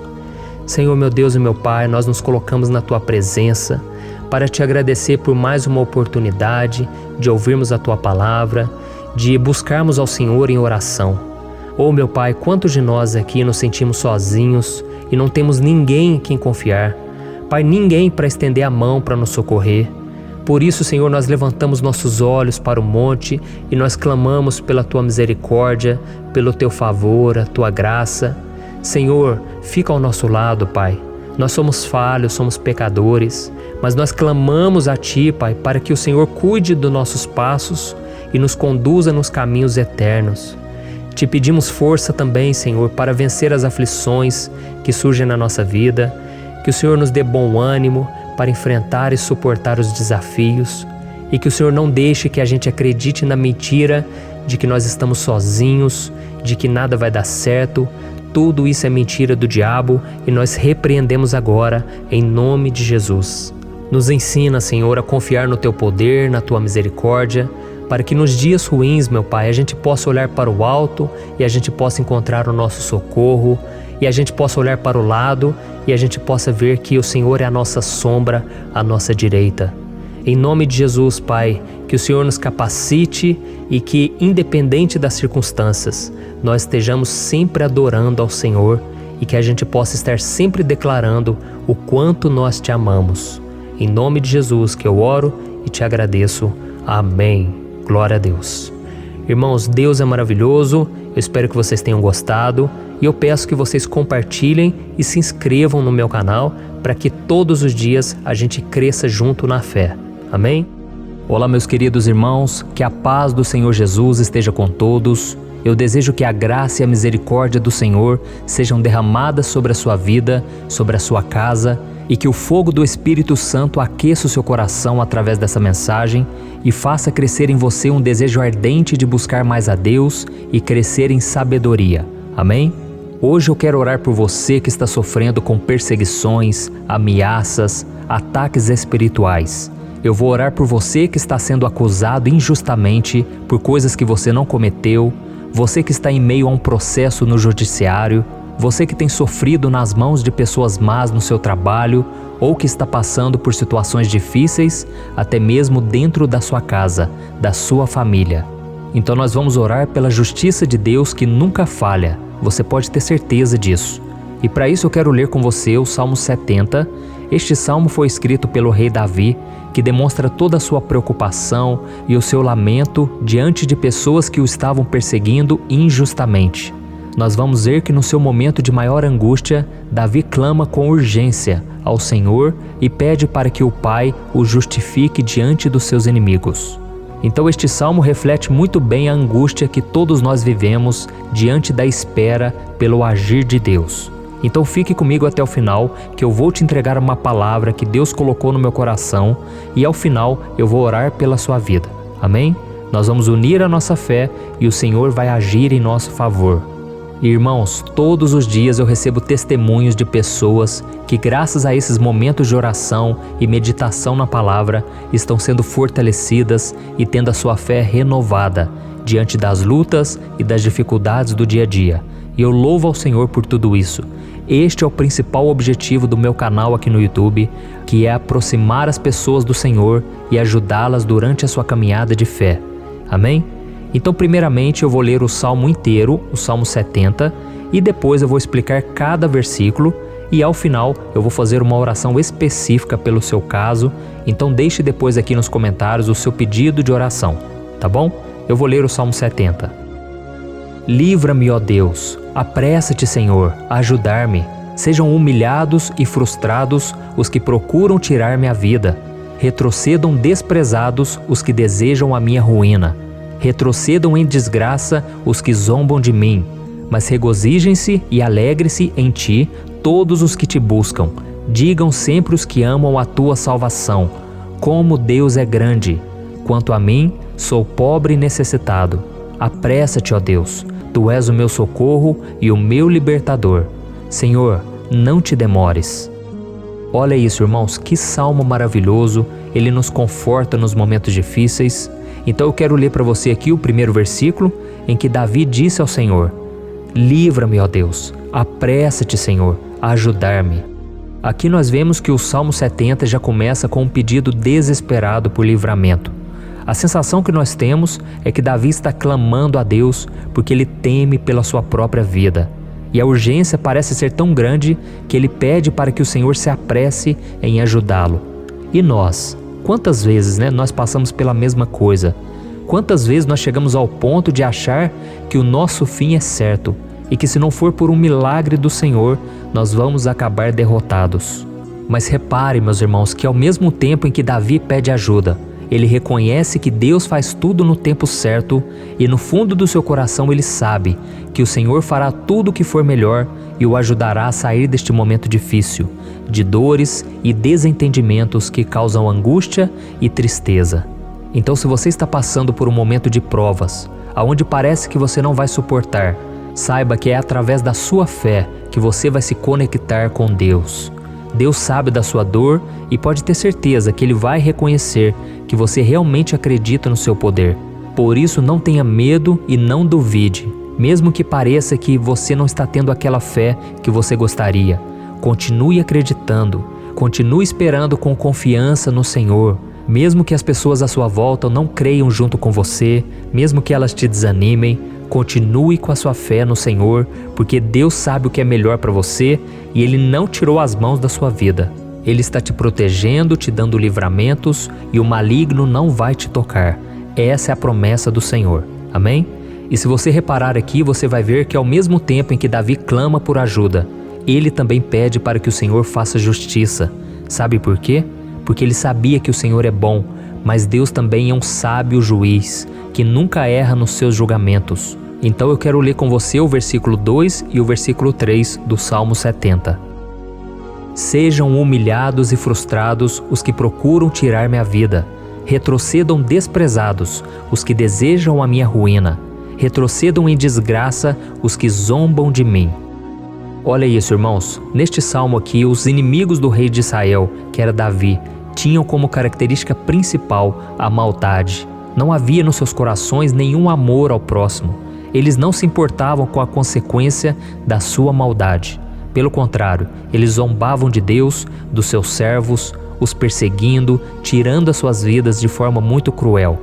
Senhor, meu Deus e meu Pai, nós nos colocamos na Tua presença para Te agradecer por mais uma oportunidade de ouvirmos a Tua palavra, de buscarmos ao Senhor em oração. Oh, meu Pai, quantos de nós aqui nos sentimos sozinhos e não temos ninguém em quem confiar. Pai, ninguém para estender a mão para nos socorrer. Por isso, Senhor, nós levantamos nossos olhos para o monte e nós clamamos pela Tua misericórdia, pelo Teu favor, a Tua graça. Senhor, fica ao nosso lado, Pai. Nós somos falhos, somos pecadores, mas nós clamamos a Ti, Pai, para que o Senhor cuide dos nossos passos e nos conduza nos caminhos eternos. Te pedimos força também, Senhor, para vencer as aflições que surgem na nossa vida, que o Senhor nos dê bom ânimo para enfrentar e suportar os desafios e que o Senhor não deixe que a gente acredite na mentira de que nós estamos sozinhos, de que nada vai dar certo. Tudo isso é mentira do diabo e nós repreendemos agora em nome de Jesus. Nos ensina, Senhor, a confiar no Teu poder, na Tua misericórdia, para que nos dias ruins, meu Pai, a gente possa olhar para o alto e a gente possa encontrar o nosso socorro, e a gente possa olhar para o lado e a gente possa ver que o Senhor é a nossa sombra, a nossa direita. Em nome de Jesus, Pai, que o Senhor nos capacite e que, independente das circunstâncias, nós estejamos sempre adorando ao Senhor e que a gente possa estar sempre declarando o quanto nós Te amamos. Em nome de Jesus que eu oro e Te agradeço. Amém. Glória a Deus. Irmãos, Deus é maravilhoso, eu espero que vocês tenham gostado e eu peço que vocês compartilhem e se inscrevam no meu canal para que todos os dias a gente cresça junto na fé. Amém? Olá, meus queridos irmãos, que a paz do Senhor Jesus esteja com todos. Eu desejo que a graça e a misericórdia do Senhor sejam derramadas sobre a sua vida, sobre a sua casa, e que o fogo do Espírito Santo aqueça o seu coração através dessa mensagem e faça crescer em você um desejo ardente de buscar mais a Deus e crescer em sabedoria. Amém? Hoje eu quero orar por você que está sofrendo com perseguições, ameaças, ataques espirituais. Eu vou orar por você que está sendo acusado injustamente por coisas que você não cometeu, você que está em meio a um processo no judiciário, você que tem sofrido nas mãos de pessoas más no seu trabalho ou que está passando por situações difíceis, até mesmo dentro da sua casa, da sua família. Então nós vamos orar pela justiça de Deus que nunca falha, você pode ter certeza disso. E para isso eu quero ler com você o Salmo 70. Este salmo foi escrito pelo rei Davi, que demonstra toda a sua preocupação e o seu lamento diante de pessoas que o estavam perseguindo injustamente. Nós vamos ver que no seu momento de maior angústia, Davi clama com urgência ao Senhor e pede para que o Pai o justifique diante dos seus inimigos. Então este salmo reflete muito bem a angústia que todos nós vivemos diante da espera pelo agir de Deus. Então fique comigo até o final, que eu vou te entregar uma palavra que Deus colocou no meu coração e ao final eu vou orar pela sua vida. Amém? Nós vamos unir a nossa fé e o Senhor vai agir em nosso favor. Irmãos, todos os dias eu recebo testemunhos de pessoas que, graças a esses momentos de oração e meditação na palavra, estão sendo fortalecidas e tendo a sua fé renovada diante das lutas e das dificuldades do dia a dia. E eu louvo ao Senhor por tudo isso. Este é o principal objetivo do meu canal aqui no YouTube, que é aproximar as pessoas do Senhor e ajudá-las durante a sua caminhada de fé. Amém? Então, primeiramente, eu vou ler o Salmo inteiro, o Salmo 70, e depois eu vou explicar cada versículo e ao final eu vou fazer uma oração específica pelo seu caso. Então deixe depois aqui nos comentários o seu pedido de oração, tá bom? Eu vou ler o Salmo 70. Livra-me, ó Deus, apressa-te, Senhor, a ajudar-me. Sejam humilhados e frustrados os que procuram tirar-me a vida. Retrocedam desprezados os que desejam a minha ruína. Retrocedam em desgraça os que zombam de mim, mas regozijem-se e alegre-se em ti todos os que te buscam. Digam sempre os que amam a tua salvação, como Deus é grande. Quanto a mim, sou pobre e necessitado. Apressa-te, ó Deus, tu és o meu socorro e o meu libertador. Senhor, não te demores. Olha isso, irmãos, que salmo maravilhoso, ele nos conforta nos momentos difíceis. Então eu quero ler para você aqui o primeiro versículo, em que Davi disse ao Senhor: livra-me, ó Deus, apressa-te, Senhor, a ajudar-me. Aqui nós vemos que o Salmo 70 já começa com um pedido desesperado por livramento. A sensação que nós temos é que Davi está clamando a Deus porque ele teme pela sua própria vida. E a urgência parece ser tão grande que ele pede para que o Senhor se apresse em ajudá-lo. E nós? Quantas vezes nós passamos pela mesma coisa? Quantas vezes nós chegamos ao ponto de achar que o nosso fim é certo e que se não for por um milagre do Senhor, nós vamos acabar derrotados? Mas repare, meus irmãos, que ao mesmo tempo em que Davi pede ajuda, ele reconhece que Deus faz tudo no tempo certo e no fundo do seu coração ele sabe que o Senhor fará tudo o que for melhor e o ajudará a sair deste momento difícil, de dores e desentendimentos que causam angústia e tristeza. Então, se você está passando por um momento de provas, aonde parece que você não vai suportar, saiba que é através da sua fé que você vai se conectar com Deus. Deus sabe da sua dor e pode ter certeza que Ele vai reconhecer que você realmente acredita no seu poder. Por isso, não tenha medo e não duvide, mesmo que pareça que você não está tendo aquela fé que você gostaria. Continue acreditando, continue esperando com confiança no Senhor. Mesmo que as pessoas à sua volta não creiam junto com você, mesmo que elas te desanimem, continue com a sua fé no Senhor, porque Deus sabe o que é melhor para você e Ele não tirou as mãos da sua vida. Ele está te protegendo, te dando livramentos e o maligno não vai te tocar. Essa é a promessa do Senhor. Amém? E se você reparar aqui, você vai ver que ao mesmo tempo em que Davi clama por ajuda, ele também pede para que o Senhor faça justiça. Sabe por quê? Porque ele sabia que o Senhor é bom, mas Deus também é um sábio juiz, que nunca erra nos seus julgamentos. Então eu quero ler com você o versículo 2 e o versículo 3 do Salmo 70. Sejam humilhados e frustrados os que procuram tirar minha vida. Retrocedam desprezados os que desejam a minha ruína. Retrocedam em desgraça os que zombam de mim. Olha isso, irmãos. Neste salmo aqui, os inimigos do rei de Israel, que era Davi, tinham como característica principal a maldade. Não havia nos seus corações nenhum amor ao próximo. Eles não se importavam com a consequência da sua maldade. Pelo contrário, eles zombavam de Deus, dos seus servos, os perseguindo, tirando as suas vidas de forma muito cruel.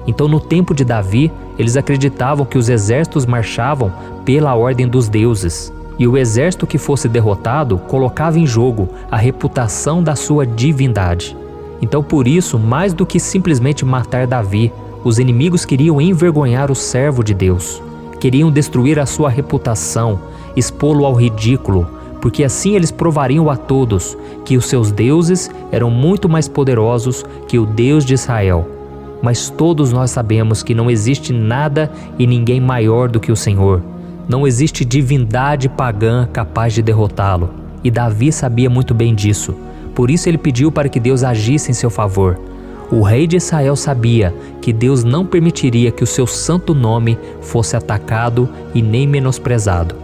Então, no tempo de Davi, eles acreditavam que os exércitos marchavam pela ordem dos deuses. E o exército que fosse derrotado colocava em jogo a reputação da sua divindade. Então, por isso, mais do que simplesmente matar Davi, os inimigos queriam envergonhar o servo de Deus. Queriam destruir a sua reputação, expô-lo ao ridículo, porque assim eles provariam a todos que os seus deuses eram muito mais poderosos que o Deus de Israel. Mas todos nós sabemos que não existe nada e ninguém maior do que o Senhor. Não existe divindade pagã capaz de derrotá-lo. E Davi sabia muito bem disso. Por isso ele pediu para que Deus agisse em seu favor. O rei de Israel sabia que Deus não permitiria que o seu santo nome fosse atacado e nem menosprezado.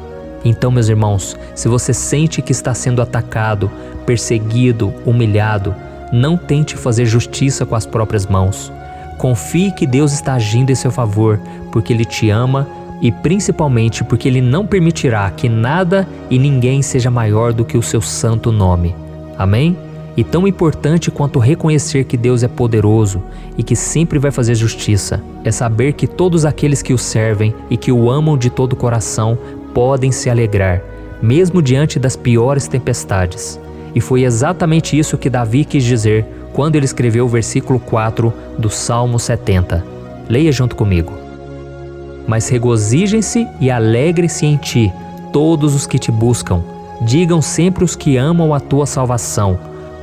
Então, meus irmãos, se você sente que está sendo atacado, perseguido, humilhado, não tente fazer justiça com as próprias mãos. Confie que Deus está agindo em seu favor, porque Ele te ama e principalmente porque Ele não permitirá que nada e ninguém seja maior do que o seu santo nome. Amém? E tão importante quanto reconhecer que Deus é poderoso e que sempre vai fazer justiça, é saber que todos aqueles que o servem e que o amam de todo o coração podem se alegrar, mesmo diante das piores tempestades. E foi exatamente isso que Davi quis dizer quando ele escreveu o versículo 4 do Salmo 70. Leia junto comigo. Mas regozijem-se e alegrem-se em ti, todos os que te buscam. Digam sempre os que amam a tua salvação,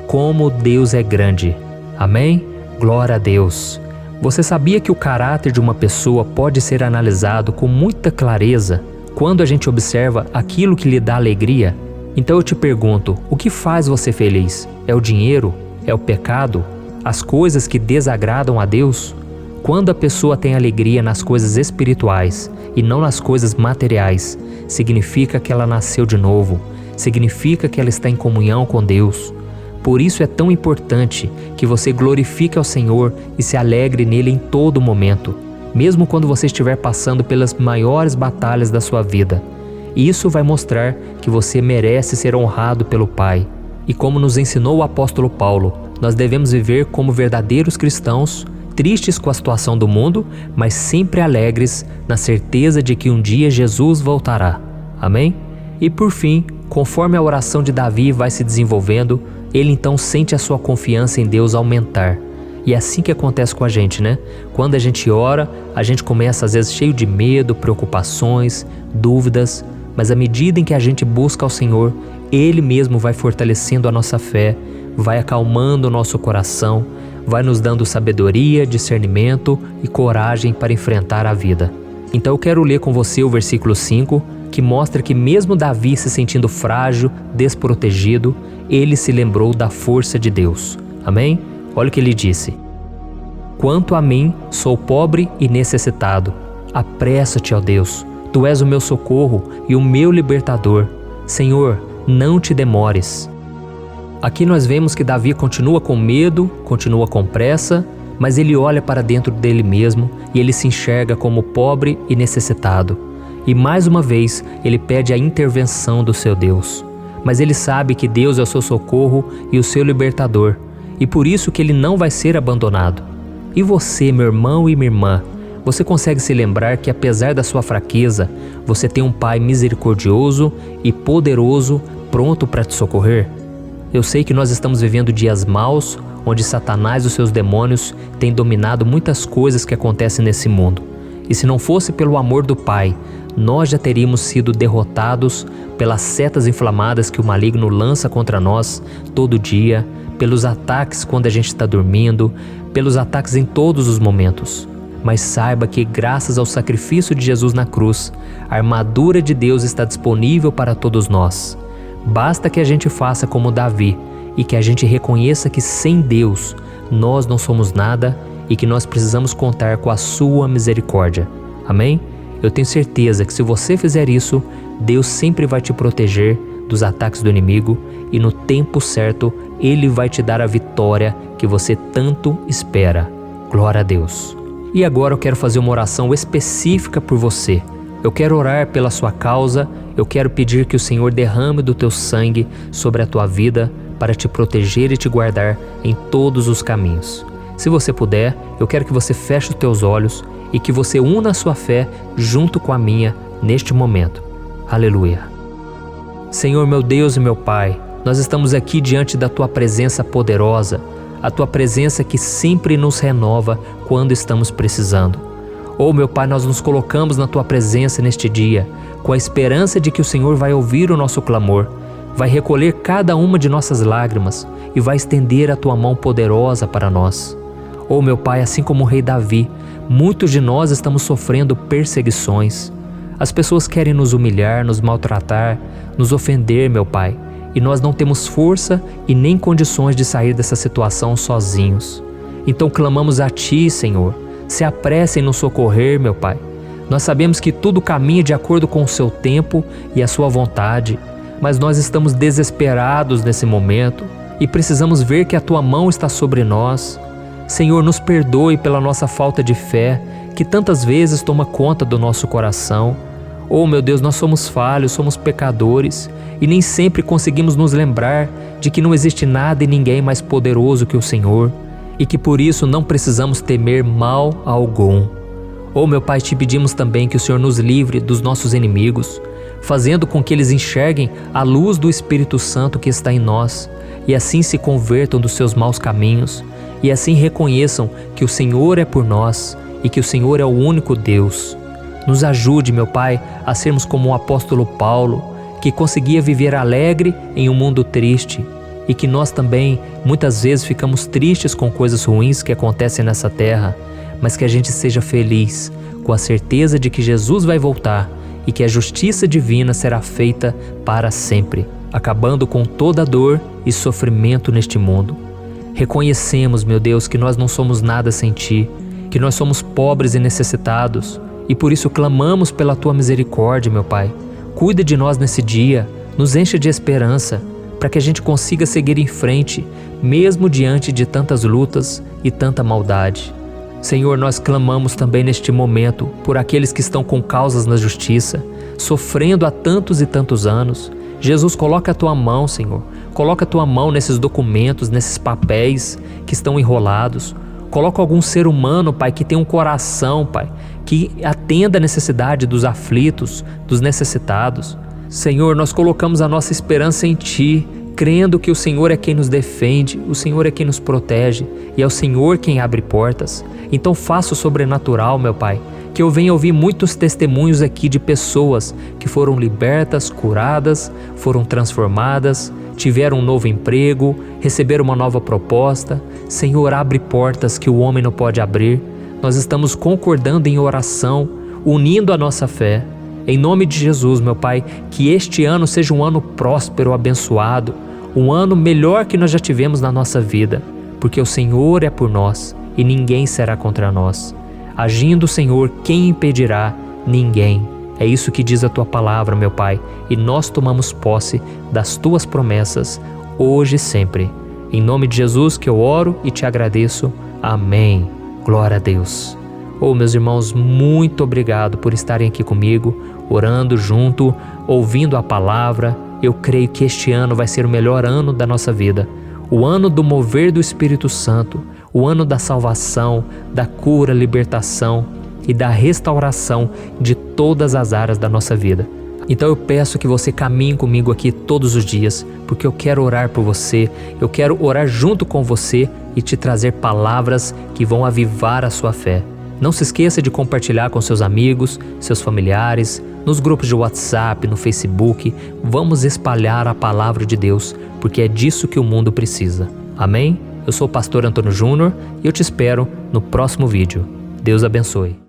como Deus é grande. Amém? Glória a Deus. Você sabia que o caráter de uma pessoa pode ser analisado com muita clareza quando a gente observa aquilo que lhe dá alegria? Então eu te pergunto, o que faz você feliz? É o dinheiro? É o pecado? As coisas que desagradam a Deus? Quando a pessoa tem alegria nas coisas espirituais e não nas coisas materiais, significa que ela nasceu de novo, significa que ela está em comunhão com Deus. Por isso é tão importante que você glorifique ao Senhor e se alegre nele em todo momento, mesmo quando você estiver passando pelas maiores batalhas da sua vida. E isso vai mostrar que você merece ser honrado pelo Pai. E como nos ensinou o apóstolo Paulo, nós devemos viver como verdadeiros cristãos, tristes com a situação do mundo, mas sempre alegres na certeza de que um dia Jesus voltará. Amém? E por fim, conforme a oração de Davi vai se desenvolvendo, ele então sente a sua confiança em Deus aumentar. E é assim que acontece com a gente, né? Quando a gente ora, a gente começa às vezes cheio de medo, preocupações, dúvidas, mas à medida em que a gente busca ao Senhor, Ele mesmo vai fortalecendo a nossa fé, vai acalmando o nosso coração, vai nos dando sabedoria, discernimento e coragem para enfrentar a vida. Então eu quero ler com você o versículo 5, que mostra que mesmo Davi se sentindo frágil, desprotegido, ele se lembrou da força de Deus. Amém? Olha o que ele disse: quanto a mim, sou pobre e necessitado. Apressa-te, ó Deus, tu és o meu socorro e o meu libertador. Senhor, não te demores. Aqui nós vemos que Davi continua com medo, continua com pressa, mas ele olha para dentro dele mesmo e ele se enxerga como pobre e necessitado. E mais uma vez ele pede a intervenção do seu Deus. Mas ele sabe que Deus é o seu socorro e o seu libertador, e por isso que ele não vai ser abandonado. E você, meu irmão e minha irmã, você consegue se lembrar que apesar da sua fraqueza, você tem um Pai misericordioso e poderoso pronto para te socorrer? Eu sei que nós estamos vivendo dias maus, onde Satanás e os seus demônios têm dominado muitas coisas que acontecem nesse mundo. E se não fosse pelo amor do Pai, nós já teríamos sido derrotados pelas setas inflamadas que o maligno lança contra nós todo dia, pelos ataques quando a gente está dormindo, pelos ataques em todos os momentos. Mas saiba que graças ao sacrifício de Jesus na cruz, a armadura de Deus está disponível para todos nós. Basta que a gente faça como Davi e que a gente reconheça que sem Deus nós não somos nada e que nós precisamos contar com a sua misericórdia. Amém? Eu tenho certeza que se você fizer isso, Deus sempre vai te proteger dos ataques do inimigo e no tempo certo Ele vai te dar a vitória que você tanto espera. Glória a Deus. E agora eu quero fazer uma oração específica por você. Eu quero orar pela sua causa, eu quero pedir que o Senhor derrame do teu sangue sobre a tua vida para te proteger e te guardar em todos os caminhos. Se você puder, eu quero que você feche os teus olhos e que você una a sua fé junto com a minha neste momento. Aleluia. Senhor, meu Deus e meu Pai, nós estamos aqui diante da Tua presença poderosa, a Tua presença que sempre nos renova quando estamos precisando. Oh, meu Pai, nós nos colocamos na Tua presença neste dia, com a esperança de que o Senhor vai ouvir o nosso clamor, vai recolher cada uma de nossas lágrimas e vai estender a Tua mão poderosa para nós. Oh, meu Pai, assim como o rei Davi, muitos de nós estamos sofrendo perseguições. As pessoas querem nos humilhar, nos maltratar, nos ofender, meu Pai, e nós não temos força e nem condições de sair dessa situação sozinhos. Então clamamos a Ti, Senhor, se apresse em nos socorrer, meu Pai. Nós sabemos que tudo caminha de acordo com o Seu tempo e a Sua vontade, mas nós estamos desesperados nesse momento e precisamos ver que a Tua mão está sobre nós. Senhor, nos perdoe pela nossa falta de fé, que tantas vezes toma conta do nosso coração. Oh, meu Deus, nós somos falhos, somos pecadores e nem sempre conseguimos nos lembrar de que não existe nada e ninguém mais poderoso que o Senhor e que por isso não precisamos temer mal algum. Oh, meu Pai, te pedimos também que o Senhor nos livre dos nossos inimigos, fazendo com que eles enxerguem a luz do Espírito Santo que está em nós e assim se convertam dos seus maus caminhos e assim reconheçam que o Senhor é por nós e que o Senhor é o único Deus. Nos ajude, meu Pai, a sermos como o apóstolo Paulo, que conseguia viver alegre em um mundo triste, e que nós também, muitas vezes, ficamos tristes com coisas ruins que acontecem nessa terra, mas que a gente seja feliz, com a certeza de que Jesus vai voltar e que a justiça divina será feita para sempre, acabando com toda dor e sofrimento neste mundo. Reconhecemos, meu Deus, que nós não somos nada sem Ti, que nós somos pobres e necessitados, e por isso clamamos pela Tua misericórdia, meu Pai. Cuida de nós nesse dia, nos enche de esperança, para que a gente consiga seguir em frente, mesmo diante de tantas lutas e tanta maldade. Senhor, nós clamamos também neste momento por aqueles que estão com causas na justiça, sofrendo há tantos e tantos anos. Jesus, coloca a Tua mão, Senhor. Coloca a Tua mão nesses documentos, nesses papéis que estão enrolados. Coloca algum ser humano, Pai, que tem um coração, Pai, que atenda a necessidade dos aflitos, dos necessitados. Senhor, nós colocamos a nossa esperança em Ti, crendo que o Senhor é quem nos defende, o Senhor é quem nos protege e é o Senhor quem abre portas. Então faça o sobrenatural, meu Pai, que eu venha ouvir muitos testemunhos aqui de pessoas que foram libertas, curadas, foram transformadas tiveram um novo emprego, receberam uma nova proposta. Senhor, abre portas que o homem não pode abrir. Nós estamos concordando em oração, unindo a nossa fé. Em nome de Jesus, meu Pai, que este ano seja um ano próspero, abençoado, um ano melhor que nós já tivemos na nossa vida, porque o Senhor é por nós e ninguém será contra nós. Agindo o Senhor, quem impedirá? Ninguém. É isso que diz a Tua palavra, meu Pai, e nós tomamos posse das Tuas promessas, hoje e sempre. Em nome de Jesus que eu oro e te agradeço. Amém. Glória a Deus. Meus irmãos, muito obrigado por estarem aqui comigo, orando junto, ouvindo a palavra. Eu creio que este ano vai ser o melhor ano da nossa vida. O ano do mover do Espírito Santo, o ano da salvação, da cura, libertação e da restauração de todas as áreas da nossa vida. Então eu peço que você caminhe comigo aqui todos os dias, porque eu quero orar por você, eu quero orar junto com você e te trazer palavras que vão avivar a sua fé. Não se esqueça de compartilhar com seus amigos, seus familiares, nos grupos de WhatsApp, no Facebook. Vamos espalhar a palavra de Deus, porque é disso que o mundo precisa. Amém? Eu sou o pastor Antônio Júnior e eu te espero no próximo vídeo. Deus abençoe.